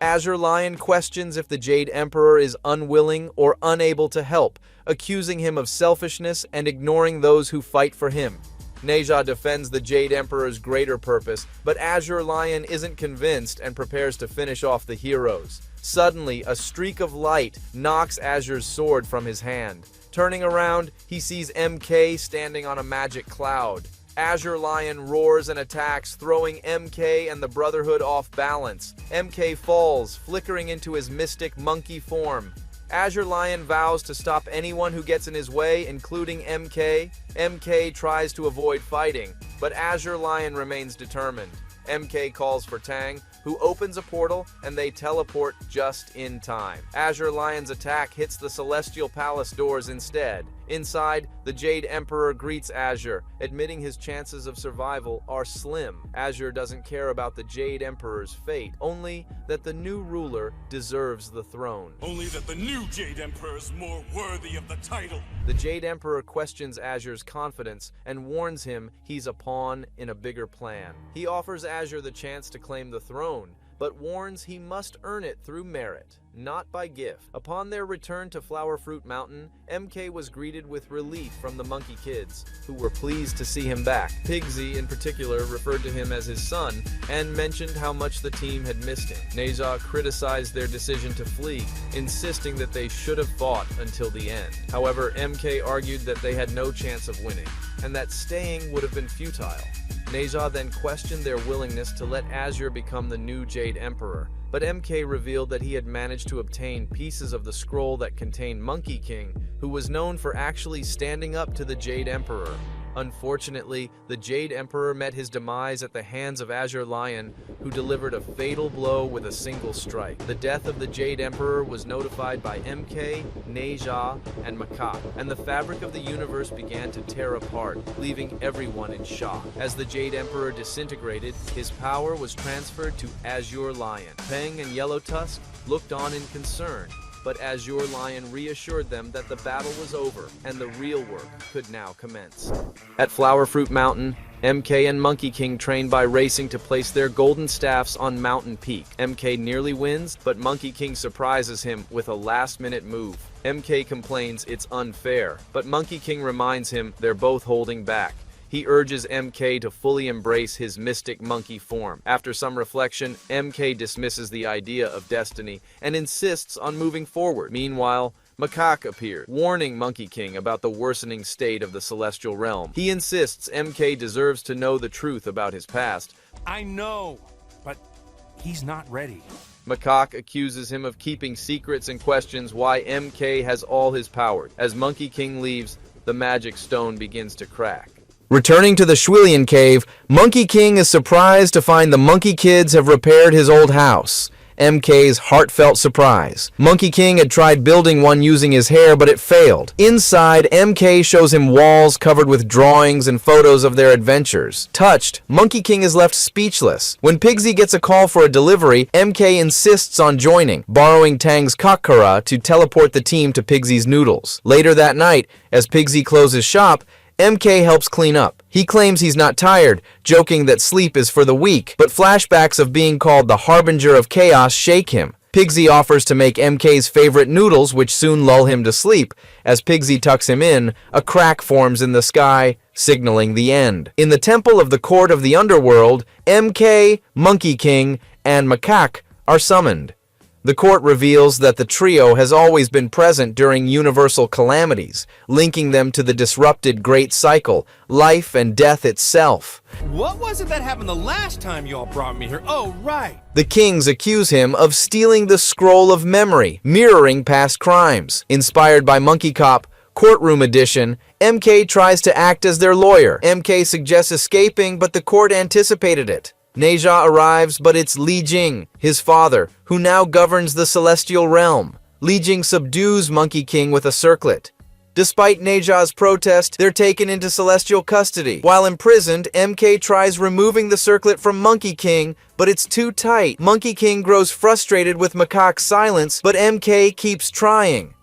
Azure Lion questions if the Jade Emperor is unwilling or unable to help, accusing him of selfishness and ignoring those who fight for him. Neja defends the Jade Emperor's greater purpose, but Azure Lion isn't convinced and prepares to finish off the heroes. Suddenly, a streak of light knocks Azure's sword from his hand. Turning around, he sees MK standing on a magic cloud. Azure Lion roars and attacks, throwing MK and the Brotherhood off balance. MK falls, flickering into his mystic monkey form. Azure Lion vows to stop anyone who gets in his way, including MK. MK tries to avoid fighting, but Azure Lion remains determined. MK calls for Tang, who opens a portal, and they teleport just in time. Azure Lion's attack hits the Celestial Palace doors instead. Inside, the Jade Emperor greets Azure, admitting his chances of survival are slim. Azure doesn't care about the Jade Emperor's fate, only that the new ruler deserves the throne. Only that the new Jade Emperor is more worthy of the title. The Jade Emperor questions Azure's confidence and warns him he's a pawn in a bigger plan. He offers Azure the chance to claim the throne, but warns he must earn it through merit, not by gift. Upon their return to Flower Fruit Mountain, MK was greeted with relief from the Monkey Kids, who were pleased to see him back. Pigsy, in particular, referred to him as his son and mentioned how much the team had missed him. Neja criticized their decision to flee, insisting that they should have fought until the end. However, MK argued that they had no chance of winning, and that staying would have been futile. Neja then questioned their willingness to let Azure become the new Jade Emperor, but MK revealed that he had managed to obtain pieces of the scroll that contained Monkey King, who was known for actually standing up to the Jade Emperor. Unfortunately, the Jade Emperor met his demise at the hands of Azure Lion, who delivered a fatal blow with a single strike. The death of the Jade Emperor was notified by MK, Neja, and Macaque, and the fabric of the universe began to tear apart, leaving everyone in shock. As the Jade Emperor disintegrated, his power was transferred to Azure Lion. Peng and Yellow Tusk looked on in concern, but Azure Lion reassured them that the battle was over and the real work could now commence. At Flower Fruit Mountain, MK and Monkey King train by racing to place their golden staffs on Mountain Peak. MK nearly wins, but Monkey King surprises him with a last-minute move. MK complains it's unfair, but Monkey King reminds him they're both holding back. He urges MK to fully embrace his mystic monkey form. After some reflection, MK dismisses the idea of destiny and insists on moving forward. Meanwhile, Macaque appears, warning Monkey King about the worsening state of the Celestial Realm. He insists MK deserves to know the truth about his past. I know, but he's not ready. Macaque accuses him of keeping secrets and questions why MK has all his powers. As Monkey King leaves, the magic stone begins to crack. Returning to the Schwillian cave, Monkey King is surprised to find the Monkey Kids have repaired his old house. MK's heartfelt surprise. Monkey King had tried building one using his hair, but it failed. Inside, MK shows him walls covered with drawings and photos of their adventures. Touched, Monkey King is left speechless. When Pigsy gets a call for a delivery, MK insists on joining, borrowing Tang's Kakara to teleport the team to Pigsy's noodles. Later that night, as Pigsy closes shop, MK helps clean up. He claims he's not tired, joking that sleep is for the weak, but flashbacks of being called the Harbinger of Chaos shake him. Pigsy offers to make MK's favorite noodles, which soon lull him to sleep. As Pigsy tucks him in, a crack forms in the sky, signaling the end. In the temple of the court of the underworld, MK, Monkey King, and Macaque are summoned. The court reveals that the trio has always been present during universal calamities, linking them to the disrupted Great Cycle, life and death itself. What was it that happened the last time y'all brought me here? Oh, right. The kings accuse him of stealing the scroll of memory, mirroring past crimes. Inspired by Monkey Cop, Courtroom Edition, MK tries to act as their lawyer. MK suggests escaping, but the court anticipated it. Neja arrives, but it's Li Jing, his father, who now governs the celestial realm. Li Jing subdues Monkey King with a circlet. Despite Neja's protest, they're taken into celestial custody. While imprisoned, MK tries removing the circlet from Monkey King, but it's too tight. Monkey King grows frustrated with Macaque's silence, but MK keeps trying.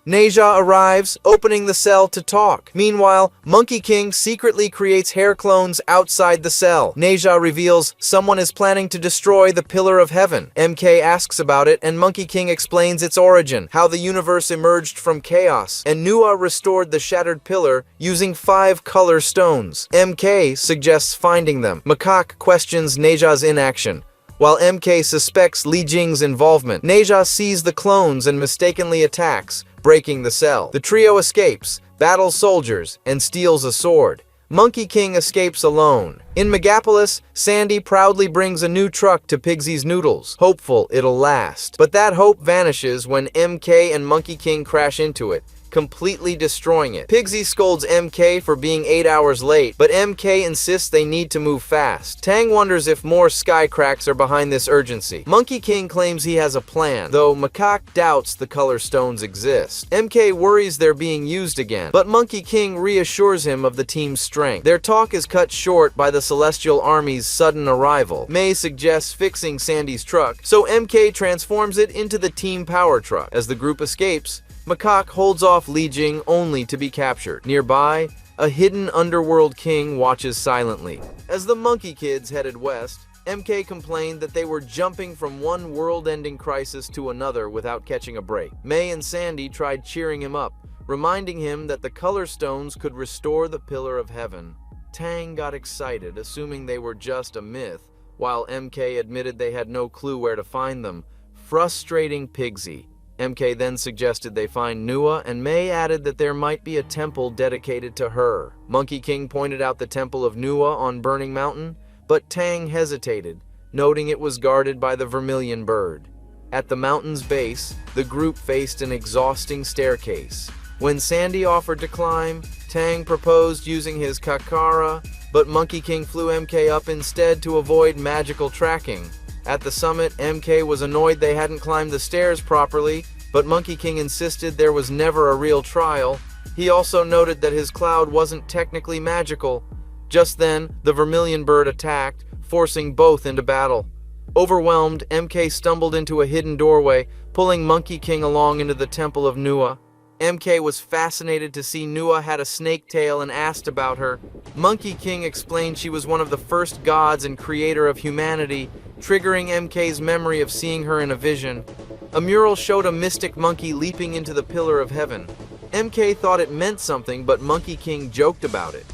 Neja arrives, opening the cell to talk. Meanwhile, Monkey King secretly creates hair clones outside the cell. Neja reveals someone is planning to destroy the Pillar of Heaven. MK asks about it, and Monkey King explains its origin, how the universe emerged from chaos, and Nua restored the shattered pillar using 5 color stones. MK suggests finding them. Macaque questions Neja's inaction, while MK suspects Li Jing's involvement. Neja sees the clones and mistakenly attacks, breaking the cell. The trio escapes, battles soldiers, and steals a sword. Monkey King escapes alone. In Megapolis, Sandy proudly brings a new truck to Pigsy's Noodles, hopeful it'll last. But that hope vanishes when MK and Monkey King crash into it, completely destroying it. Pigsy scolds MK for being 8 hours late, but MK insists they need to move fast. Tang wonders if more sky cracks are behind this urgency. Monkey King claims he has a plan, though Macaque doubts the color stones exist. MK worries they're being used again, but Monkey King reassures him of the team's strength. Their talk is cut short by the Celestial Army's sudden arrival. May suggests fixing Sandy's truck, so MK transforms it into the team power truck. As the group escapes, Macaque holds off Li Jing only to be captured. Nearby, a hidden underworld king watches silently. As the Monkey Kids headed west, MK complained that they were jumping from one world-ending crisis to another without catching a break. May and Sandy tried cheering him up, reminding him that the color stones could restore the Pillar of Heaven. Tang got excited, assuming they were just a myth, while MK admitted they had no clue where to find them, frustrating Pigsy. MK then suggested they find Nua, and May added that there might be a temple dedicated to her. Monkey King pointed out the temple of Nua on Burning Mountain, but Tang hesitated, noting it was guarded by the vermilion bird. At the mountain's base, the group faced an exhausting staircase. When Sandy offered to climb, Tang proposed using his Kakara, but Monkey King flew MK up instead to avoid magical tracking. At the summit, MK was annoyed they hadn't climbed the stairs properly, but Monkey King insisted there was never a real trial. He also noted that his cloud wasn't technically magical. Just then, the vermilion bird attacked, forcing both into battle. Overwhelmed, MK stumbled into a hidden doorway, pulling Monkey King along into the temple of Nua. MK was fascinated to see Nua had a snake tail and asked about her. Monkey King explained she was one of the first gods and creator of humanity, triggering MK's memory of seeing her in a vision. A mural showed a mystic monkey leaping into the Pillar of Heaven. MK thought it meant something, but Monkey King joked about it.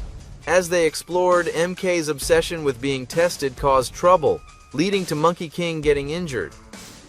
As they explored, MK's obsession with being tested caused trouble, leading to Monkey King getting injured.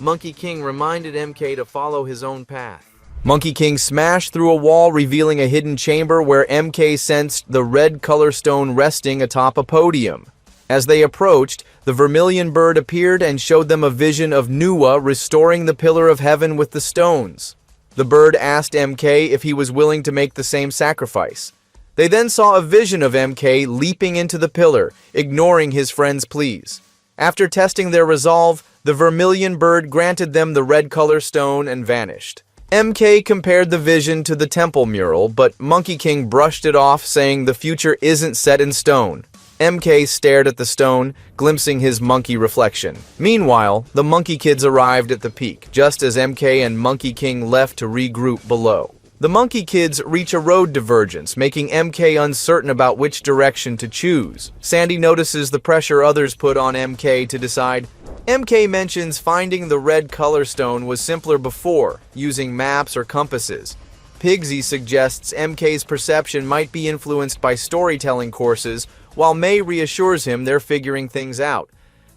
Monkey King reminded MK to follow his own path. Monkey King smashed through a wall, revealing a hidden chamber where MK sensed the red color stone resting atop a podium. As they approached, the vermilion bird appeared and showed them a vision of Nua restoring the Pillar of Heaven with the stones. The bird asked MK if he was willing to make the same sacrifice. They then saw a vision of MK leaping into the pillar, ignoring his friend's pleas. After testing their resolve, the vermilion bird granted them the red color stone and vanished. MK compared the vision to the temple mural, but Monkey King brushed it off, saying the future isn't set in stone. MK stared at the stone, glimpsing his monkey reflection. Meanwhile, the Monkey Kids arrived at the peak, just as MK and Monkey King left to regroup below. The Monkey Kids reach a road divergence, making MK uncertain about which direction to choose. Sandy notices the pressure others put on MK to decide. MK mentions finding the red color stone was simpler before, using maps or compasses. Pigsy suggests MK's perception might be influenced by storytelling courses, while May reassures him they're figuring things out.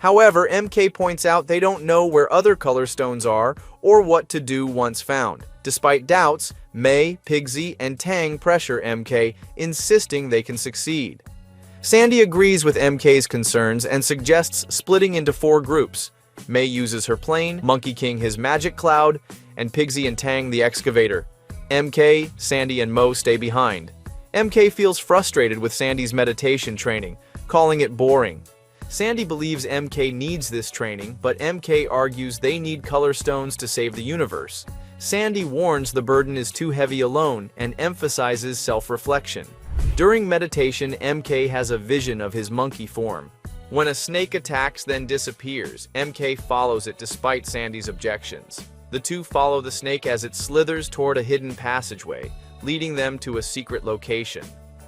However, MK points out they don't know where other color stones are or what to do once found. Despite doubts, May, Pigsy, and Tang pressure MK, insisting they can succeed. Sandy agrees with MK's concerns and suggests splitting into 4 groups. May uses her plane, Monkey King his magic cloud, and Pigsy and Tang the excavator. MK, Sandy, and Mo stay behind. MK feels frustrated with Sandy's meditation training, calling it boring. Sandy believes MK needs this training, but MK argues they need color stones to save the universe. Sandy warns the burden is too heavy alone and emphasizes self-reflection. During meditation, MK has a vision of his monkey form. When a snake attacks then disappears, MK follows it despite Sandy's objections. The two follow the snake as it slithers toward a hidden passageway, leading them to a secret location.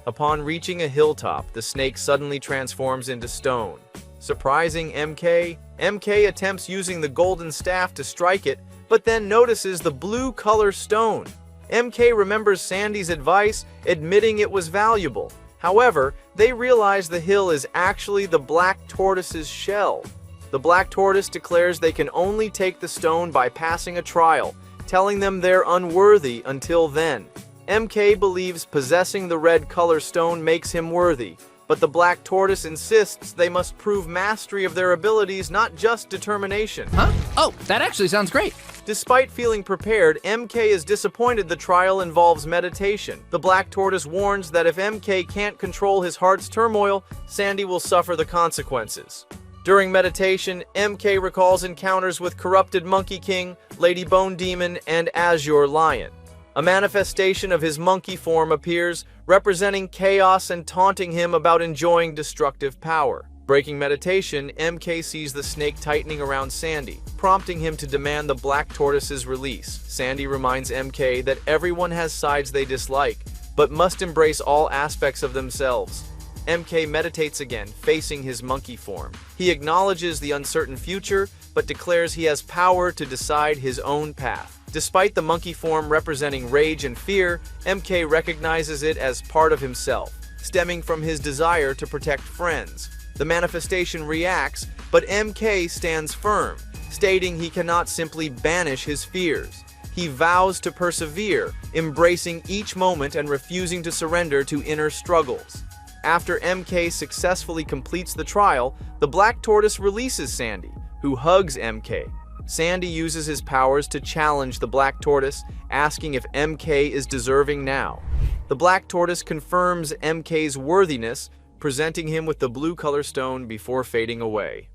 Upon reaching a hilltop, the snake suddenly transforms into stone. Surprising MK, MK attempts using the golden staff to strike it, but then notices the blue color stone. MK remembers Sandy's advice, admitting it was valuable. However, they realize the hill is actually the black tortoise's shell. The black tortoise declares they can only take the stone by passing a trial, telling them they're unworthy until then. MK believes possessing the red color stone makes him worthy, but the black tortoise insists they must prove mastery of their abilities, not just determination. Huh? Oh, that actually sounds great. Despite feeling prepared, MK is disappointed the trial involves meditation. The black tortoise warns that if MK can't control his heart's turmoil, Sandy will suffer the consequences. During meditation, MK recalls encounters with corrupted Monkey King, Lady Bone Demon, and Azure Lion. A manifestation of his monkey form appears, representing chaos and taunting him about enjoying destructive power. Breaking meditation, MK sees the snake tightening around Sandy, prompting him to demand the black tortoise's release. Sandy reminds MK that everyone has sides they dislike, but must embrace all aspects of themselves. MK meditates again, facing his monkey form. He acknowledges the uncertain future, but declares he has power to decide his own path. Despite the monkey form representing rage and fear, MK recognizes it as part of himself, stemming from his desire to protect friends. The manifestation reacts, but MK stands firm, stating he cannot simply banish his fears. He vows to persevere, embracing each moment and refusing to surrender to inner struggles. After MK successfully completes the trial, the black tortoise releases Sandy, who hugs MK. Sandy uses his powers to challenge the black tortoise, asking if MK is deserving now. The black tortoise confirms MK's worthiness, presenting him with the blue color stone before fading away.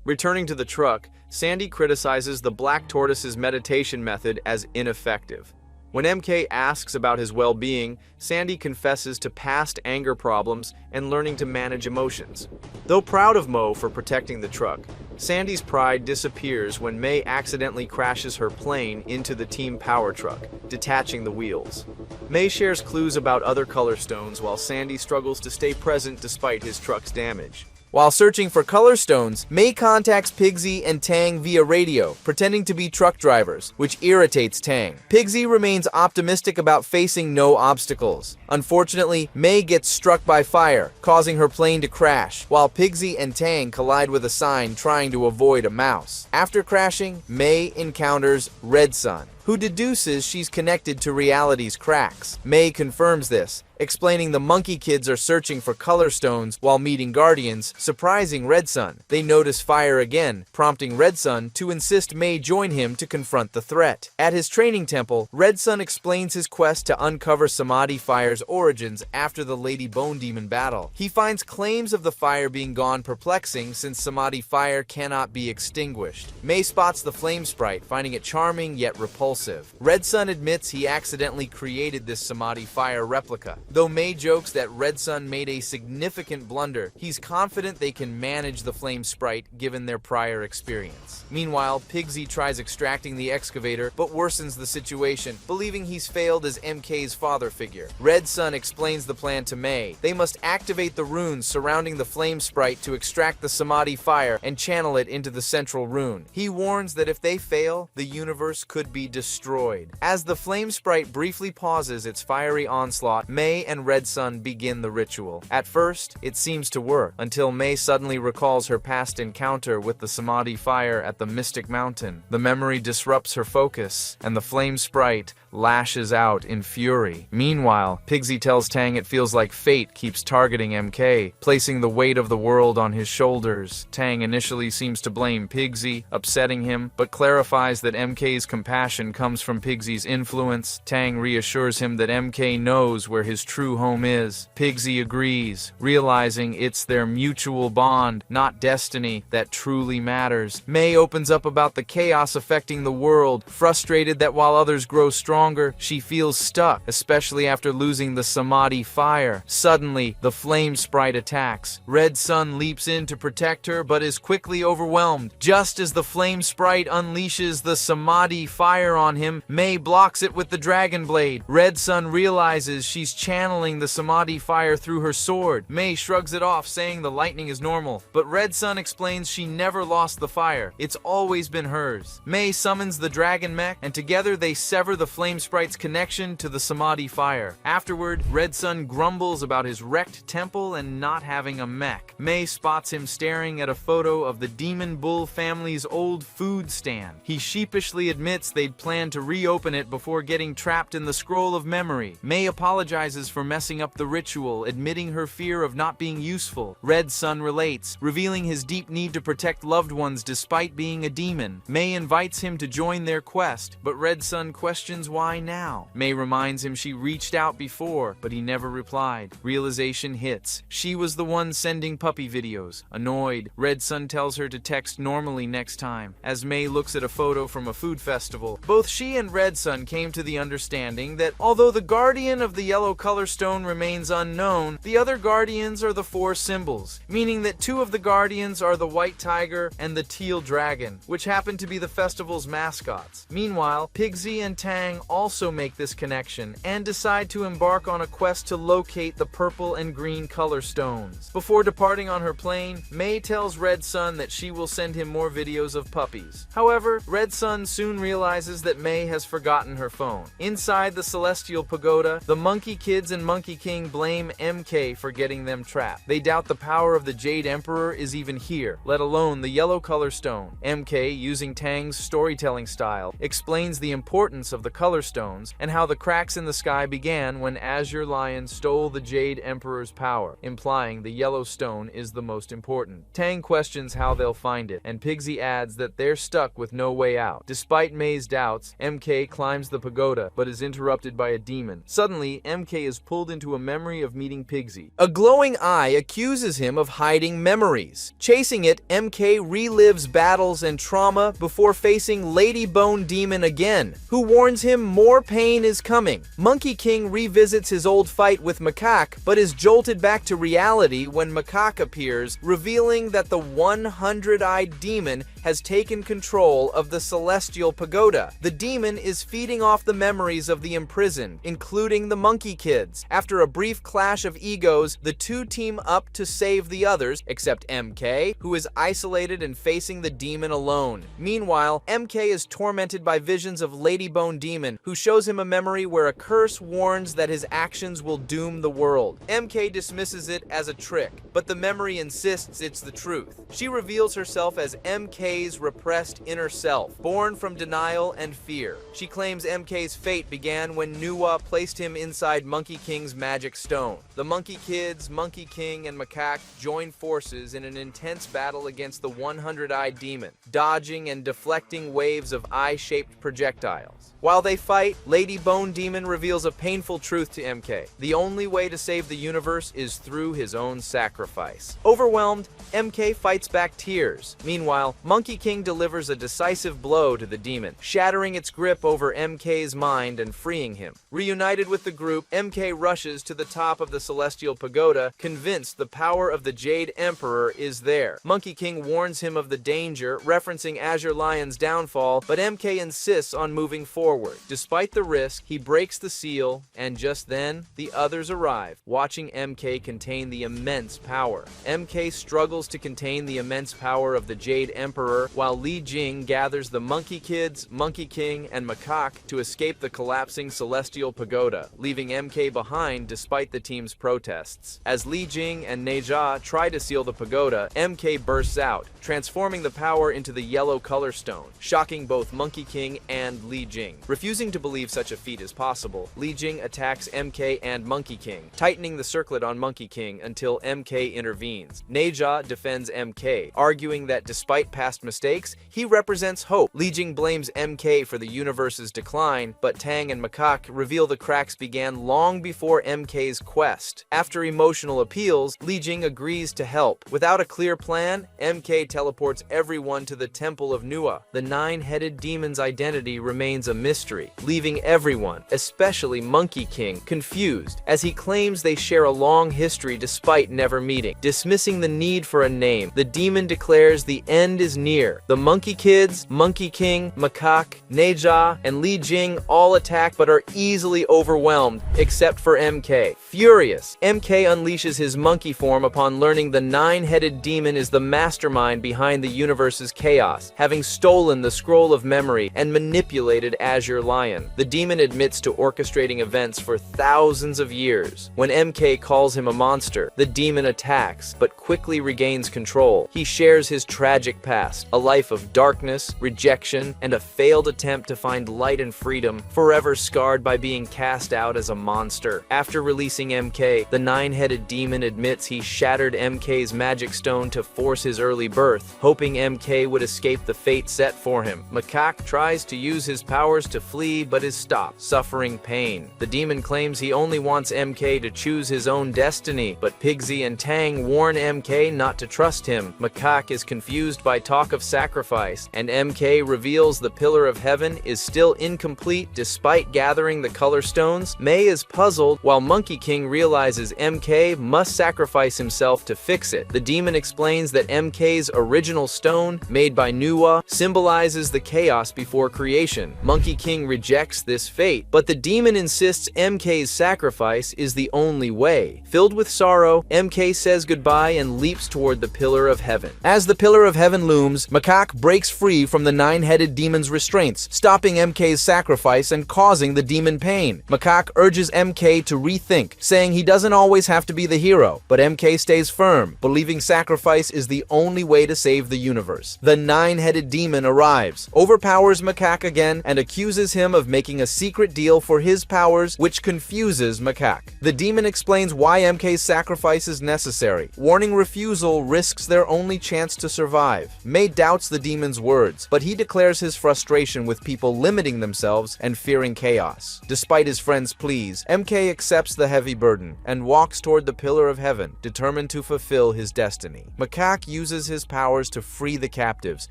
Returning to the truck, Sandy criticizes the black tortoise's meditation method as ineffective. When MK asks about his well-being, Sandy confesses to past anger problems and learning to manage emotions. Though proud of Mo for protecting the truck, Sandy's pride disappears when May accidentally crashes her plane into the team power truck, detaching the wheels. May shares clues about other color stones while Sandy struggles to stay present despite his truck's damage. While searching for color stones, May contacts Pigsy and Tang via radio, pretending to be truck drivers, which irritates Tang. Pigsy remains optimistic about facing no obstacles. Unfortunately, May gets struck by fire, causing her plane to crash, while Pigsy and Tang collide with a sign trying to avoid a mouse. After crashing, May encounters Red Sun, who deduces she's connected to reality's cracks. May confirms this, explaining the Monkey Kids are searching for color stones while meeting Guardians, surprising Red Sun. They notice fire again, prompting Red Sun to insist May join him to confront the threat. At his training temple, Red Sun explains his quest to uncover Samadhi Fire's origins after the Lady Bone Demon battle. He finds claims of the fire being gone perplexing since Samadhi Fire cannot be extinguished. May spots the flame sprite, finding it charming yet repulsive. Red Sun admits he accidentally created this Samadhi Fire replica. Though May jokes that Red Sun made a significant blunder, he's confident they can manage the flame sprite given their prior experience. Meanwhile, Pigsy tries extracting the excavator but worsens the situation, believing he's failed as MK's father figure. Red Sun explains the plan to May. They must activate the runes surrounding the flame sprite to extract the Samadhi Fire and channel it into the central rune. He warns that if they fail, the universe could be destroyed. destroyed. As the flame sprite briefly pauses its fiery onslaught, May and Red Sun begin the ritual. At first, it seems to work, until May suddenly recalls her past encounter with the Samadhi fire at the Mystic Mountain. The memory disrupts her focus, and the flame sprite lashes out in fury. Meanwhile, Pigsy tells Tang it feels like fate keeps targeting MK, placing the weight of the world on his shoulders. Tang initially seems to blame Pigsy, upsetting him, but clarifies that MK's compassion comes from Pigsy's influence. Tang reassures him that MK knows where his true home is. Pigsy agrees, realizing it's their mutual bond, not destiny, that truly matters. May opens up about the chaos affecting the world, frustrated that while others grow stronger, she feels stuck, especially after losing the Samadhi fire. Suddenly, the flame sprite attacks. Red Sun leaps in to protect her, but is quickly overwhelmed. Just as the flame sprite unleashes the Samadhi fire on him, May blocks it with the dragon blade. Red Sun realizes she's channeling the Samadhi fire through her sword. May shrugs it off, saying the lightning is normal, but Red Sun explains she never lost the fire. It's always been hers. May summons the dragon mech, and together they sever the flame sprite's connection to the Samadhi fire. Afterward, Red Sun grumbles about his wrecked temple and not having a mech. May spots him staring at a photo of the Demon Bull family's old food stand. He sheepishly admits they'd planned to reopen it before getting trapped in the scroll of memory. May apologizes for messing up the ritual, admitting her fear of not being useful. Red Sun relates, revealing his deep need to protect loved ones despite being a demon. May invites him to join their quest, but Red Sun questions why now. May reminds him she reached out before, but he never replied. Realization hits. She was the one sending puppy videos. Annoyed, Red Sun tells her to text normally next time. As May looks at a photo from a food festival, both she and Red Sun came to the understanding that although the guardian of the yellow color stone remains unknown, the other guardians are the four symbols, meaning that two of the guardians are the white tiger and the teal dragon, which happen to be the festival's mascots. Meanwhile, Pigsy and Tang also make this connection and decide to embark on a quest to locate the purple and green color stones. Before departing on her plane, May tells Red Sun that she will send him more videos of puppies. However, Red Sun soon realizes that May has forgotten her phone. Inside the Celestial Pagoda, the Monkey Kids and Monkey King blame MK for getting them trapped. They doubt the power of the Jade Emperor is even here, let alone the yellow color stone. MK, using Tang's storytelling style, explains the importance of the color stones and how the cracks in the sky began when Azure Lion stole the Jade Emperor's power, implying the yellow stone is the most important. Tang questions how they'll find it, and Pigsy adds that they're stuck with no way out. Despite May's doubts, MK climbs the pagoda, but is interrupted by a demon. Suddenly, MK is pulled into a memory of meeting Pigsy. A glowing eye accuses him of hiding memories. Chasing it, MK relives battles and trauma before facing Lady Bone Demon again, who warns him more pain is coming. Monkey King revisits his old fight with Macaque, but is jolted back to reality when Macaque appears, revealing that the 100-eyed demon has taken control of the Celestial Pagoda. The demon is feeding off the memories of the imprisoned, including the Monkey Kids. After a brief clash of egos, the two team up to save the others, except MK, who is isolated and facing the demon alone. Meanwhile, MK is tormented by visions of Lady Bone Demon, who shows him a memory where a curse warns that his actions will doom the world. MK dismisses it as a trick, but the memory insists it's the truth. She reveals herself as MK's repressed inner self, born from denial and fear. She claims MK's fate began when Nuwa placed him inside Monkey King's magic stone. The Monkey Kids, Monkey King, and Macaque join forces in an intense battle against the 100-eyed demon, dodging and deflecting waves of eye-shaped projectiles. While they fight, Lady Bone Demon reveals a painful truth to MK. The only way to save the universe is through his own sacrifice. Overwhelmed, MK fights back tears. Meanwhile, Monkey King delivers a decisive blow to the demon, shattering its grip over MK's mind and freeing him. Reunited with the group, MK rushes to the top of the Celestial Pagoda, convinced the power of the Jade Emperor is there. Monkey King warns him of the danger, referencing Azure Lion's downfall, but MK insists on moving forward. Despite the risk, he breaks the seal, and just then, the others arrive, watching MK contain the immense power. MK struggles to contain the immense power of the Jade Emperor Emperor, while Li Jing gathers the Monkey Kids, Monkey King, and Macaque to escape the collapsing Celestial Pagoda, leaving MK behind despite the team's protests. As Li Jing and Neja try to seal the pagoda, MK bursts out, transforming the power into the yellow color stone, shocking both Monkey King and Li Jing. Refusing to believe such a feat is possible, Li Jing attacks MK and Monkey King, tightening the circlet on Monkey King until MK intervenes. Neja defends MK, arguing that despite past mistakes, he represents hope. Li Jing blames MK for the universe's decline, but Tang and Macaque reveal the cracks began long before MK's quest. After emotional appeals, Li Jing agrees to help. Without a clear plan, MK teleports everyone to the Temple of Nua. The nine-headed demon's identity remains a mystery, leaving everyone, especially Monkey King, confused, as he claims they share a long history despite never meeting. Dismissing the need for a name, the demon declares the end is near. The Monkey Kids, Monkey King, Macaque, Neja, and Li Jing all attack but are easily overwhelmed, except for MK. Furious, MK unleashes his monkey form upon learning the nine-headed demon is the mastermind behind the universe's chaos, having stolen the scroll of memory and manipulated Azure Lion. The demon admits to orchestrating events for thousands of years. When MK calls him a monster, the demon attacks, but quickly regains control. He shares his tragic past, a life of darkness, rejection, and a failed attempt to find light and freedom, forever scarred by being cast out as a monster. After releasing MK, the nine-headed demon admits he shattered MK's magic stone to force his early birth, hoping MK would escape the fate set for him. Macaque tries to use his powers to flee but is stopped, suffering pain. The demon claims he only wants MK to choose his own destiny, but Pigsy and Tang warn MK not to trust him. Macaque is confused by talk of sacrifice, and MK reveals the Pillar of Heaven is still incomplete despite gathering the color stones. May is puzzled, while Monkey King realizes MK must sacrifice himself to fix it. The demon explains that MK's original stone, made by Nua, symbolizes the chaos before creation. Monkey King rejects this fate, but the demon insists MK's sacrifice is the only way. Filled with sorrow, MK says goodbye and leaps toward the Pillar of Heaven. As the Pillar of Heaven looms, Macaque breaks free from the nine-headed demon's restraints, stopping MK's sacrifice and causing the demon pain. Macaque urges MK to rethink, saying he doesn't always have to be the hero, but MK stays firm, believing sacrifice is the only way to save the universe. The nine-headed demon arrives, overpowers Macaque again, and accuses him of making a secret deal for his powers, which confuses Macaque. The demon explains why MK's sacrifice is necessary, warning refusal risks their only chance to survive. May doubts the demon's words, but he declares his frustration with people limiting themselves and fearing chaos. Despite his friend's pleas, MK accepts the heavy burden and walks toward the Pillar of Heaven, determined to fulfill his destiny. Macaque uses his powers to free the captives,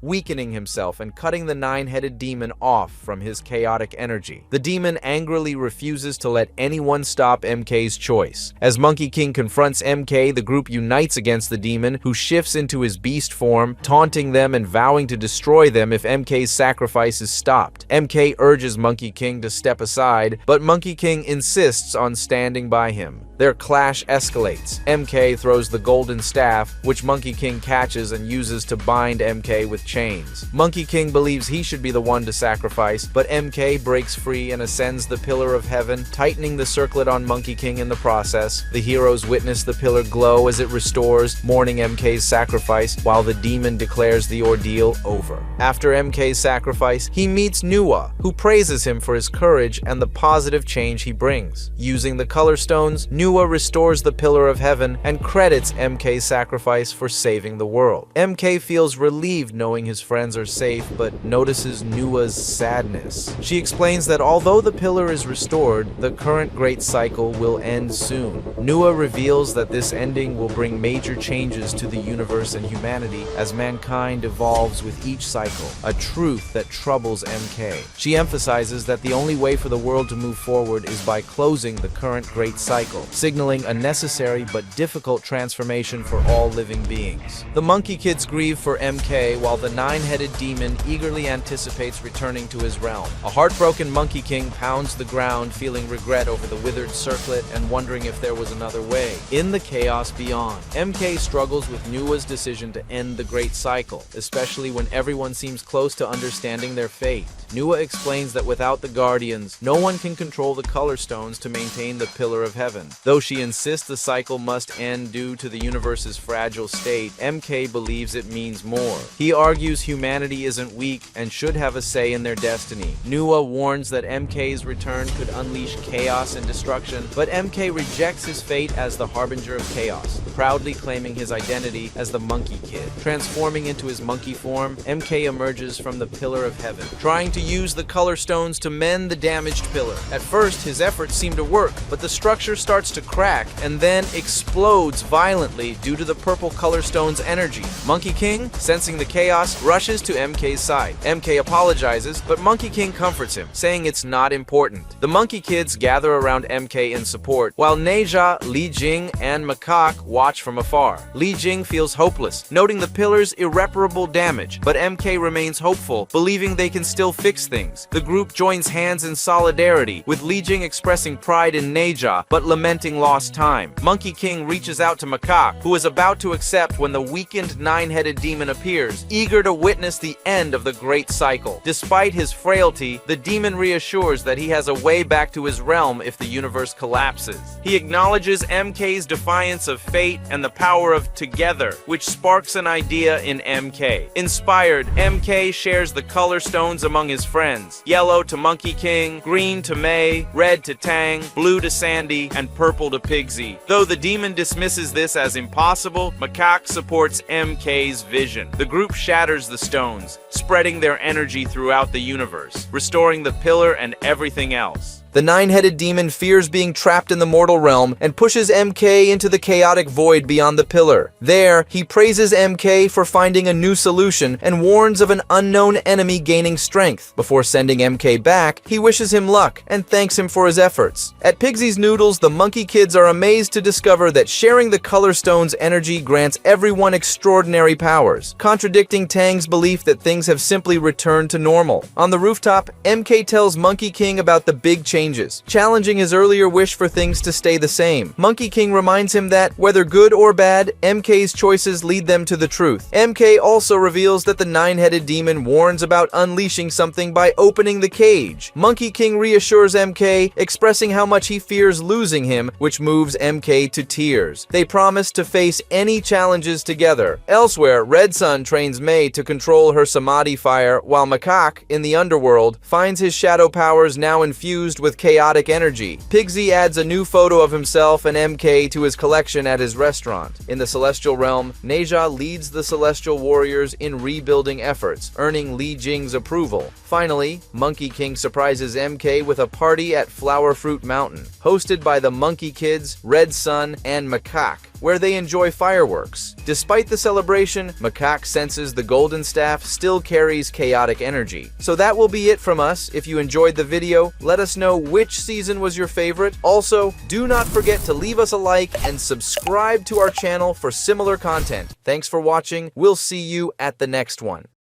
weakening himself and cutting the nine-headed demon off from his chaotic energy. The demon angrily refuses to let anyone stop MK's choice. As Monkey King confronts MK, the group unites against the demon, who shifts into his beast form, taunting them and vowing to destroy them if MK's sacrifice is stopped. MK urges Monkey King to step aside, but Monkey King insists on standing by him. Their clash escalates. MK throws the golden staff, which Monkey King catches and uses to bind MK with chains. Monkey King believes he should be the one to sacrifice, but MK breaks free and ascends the Pillar of Heaven, tightening the circlet on Monkey King in the process. The heroes witness the pillar glow as it restores, mourning MK's sacrifice, while the demon declares the ordeal over. After MK's sacrifice, he meets Nua, who praises him for his courage and the positive change he brings. Using the color stones, Nua restores the Pillar of Heaven and credits MK's sacrifice for saving the world. MK feels relieved knowing his friends are safe, but notices Nua's sadness. She explains that although the pillar is restored, the current great cycle will end soon. Nua reveals that this ending will bring major changes to the universe and humanity as mankind evolves with each cycle, a truth that troubles MK. She emphasizes that the only way for the world to move forward is by closing the current great cycle. signaling a necessary but difficult transformation for all living beings. The Monkey Kids grieve for MK while the nine-headed demon eagerly anticipates returning to his realm. A heartbroken Monkey King pounds the ground, feeling regret over the withered circlet and wondering if there was another way. In the chaos beyond, MK struggles with Nua's decision to end the great cycle, especially when everyone seems close to understanding their fate. Nua explains that without the Guardians, no one can control the color stones to maintain the Pillar of Heaven. Though she insists the cycle must end due to the universe's fragile state, MK believes it means more. He argues humanity isn't weak and should have a say in their destiny. Nua warns that MK's return could unleash chaos and destruction, but MK rejects his fate as the harbinger of chaos, proudly claiming his identity as the Monkey Kid. Transforming into his monkey form, MK emerges from the Pillar of Heaven, trying to use the color stones to mend the damaged pillar. At first, his efforts seem to work, but the structure starts to crack and then explodes violently due to the purple color stone's energy. Monkey King, sensing the chaos, rushes to MK's side. MK apologizes, but Monkey King comforts him, saying it's not important. The Monkey Kids gather around MK in support, while Neja, Li Jing, and Macaque watch from afar. Li Jing feels hopeless, noting the pillar's irreparable damage, but MK remains hopeful, believing they can still fix things. The group joins hands in solidarity, with Li Jing expressing pride in Neja, but lamenting lost time. Monkey King reaches out to Macaque, who is about to accept when the weakened nine-headed demon appears, eager to witness the end of the great cycle. Despite his frailty, the demon reassures that he has a way back to his realm if the universe collapses. He acknowledges MK's defiance of fate and the power of together, which sparks an idea in MK. Inspired, MK shares the color stones among his friends: yellow to Monkey King, green to May, red to Tang, blue to Sandy, and purple to Pigsy. Though the demon dismisses this as impossible, Macaque supports MK's vision. The group shatters the stones, spreading their energy throughout the universe, restoring the pillar and everything else. The nine-headed demon fears being trapped in the mortal realm and pushes MK into the chaotic void beyond the pillar. There, he praises MK for finding a new solution and warns of an unknown enemy gaining strength. Before sending MK back, he wishes him luck and thanks him for his efforts. At Pigsy's Noodles, the Monkey Kids are amazed to discover that sharing the color stone's energy grants everyone extraordinary powers, contradicting Tang's belief that things have simply returned to normal. On the rooftop, MK tells Monkey King about the big changes, challenging his earlier wish for things to stay the same. Monkey King reminds him that, whether good or bad, MK's choices lead them to the truth. MK also reveals that the nine-headed demon warns about unleashing something by opening the cage. Monkey King reassures MK, expressing how much he fears losing him, which moves MK to tears. They promise to face any challenges together. Elsewhere, Red Sun trains May to control her Samadhi fire, while Macaque, in the underworld, finds his shadow powers now infused with chaotic energy. Pigsy adds a new photo of himself and MK to his collection at his restaurant. In the Celestial Realm, Neja leads the Celestial Warriors in rebuilding efforts, earning Li Jing's approval. Finally, Monkey King surprises MK with a party at Flower Fruit Mountain, hosted by the Monkey Kids, Red Sun, and Macaque, where they enjoy fireworks. Despite the celebration, Macaque senses the golden staff still carries chaotic energy. So that will be it from us. If you enjoyed the video, let us know which season was your favorite. Also, do not forget to leave us a like and subscribe to our channel for similar content. Thanks for watching. We'll see you at the next one.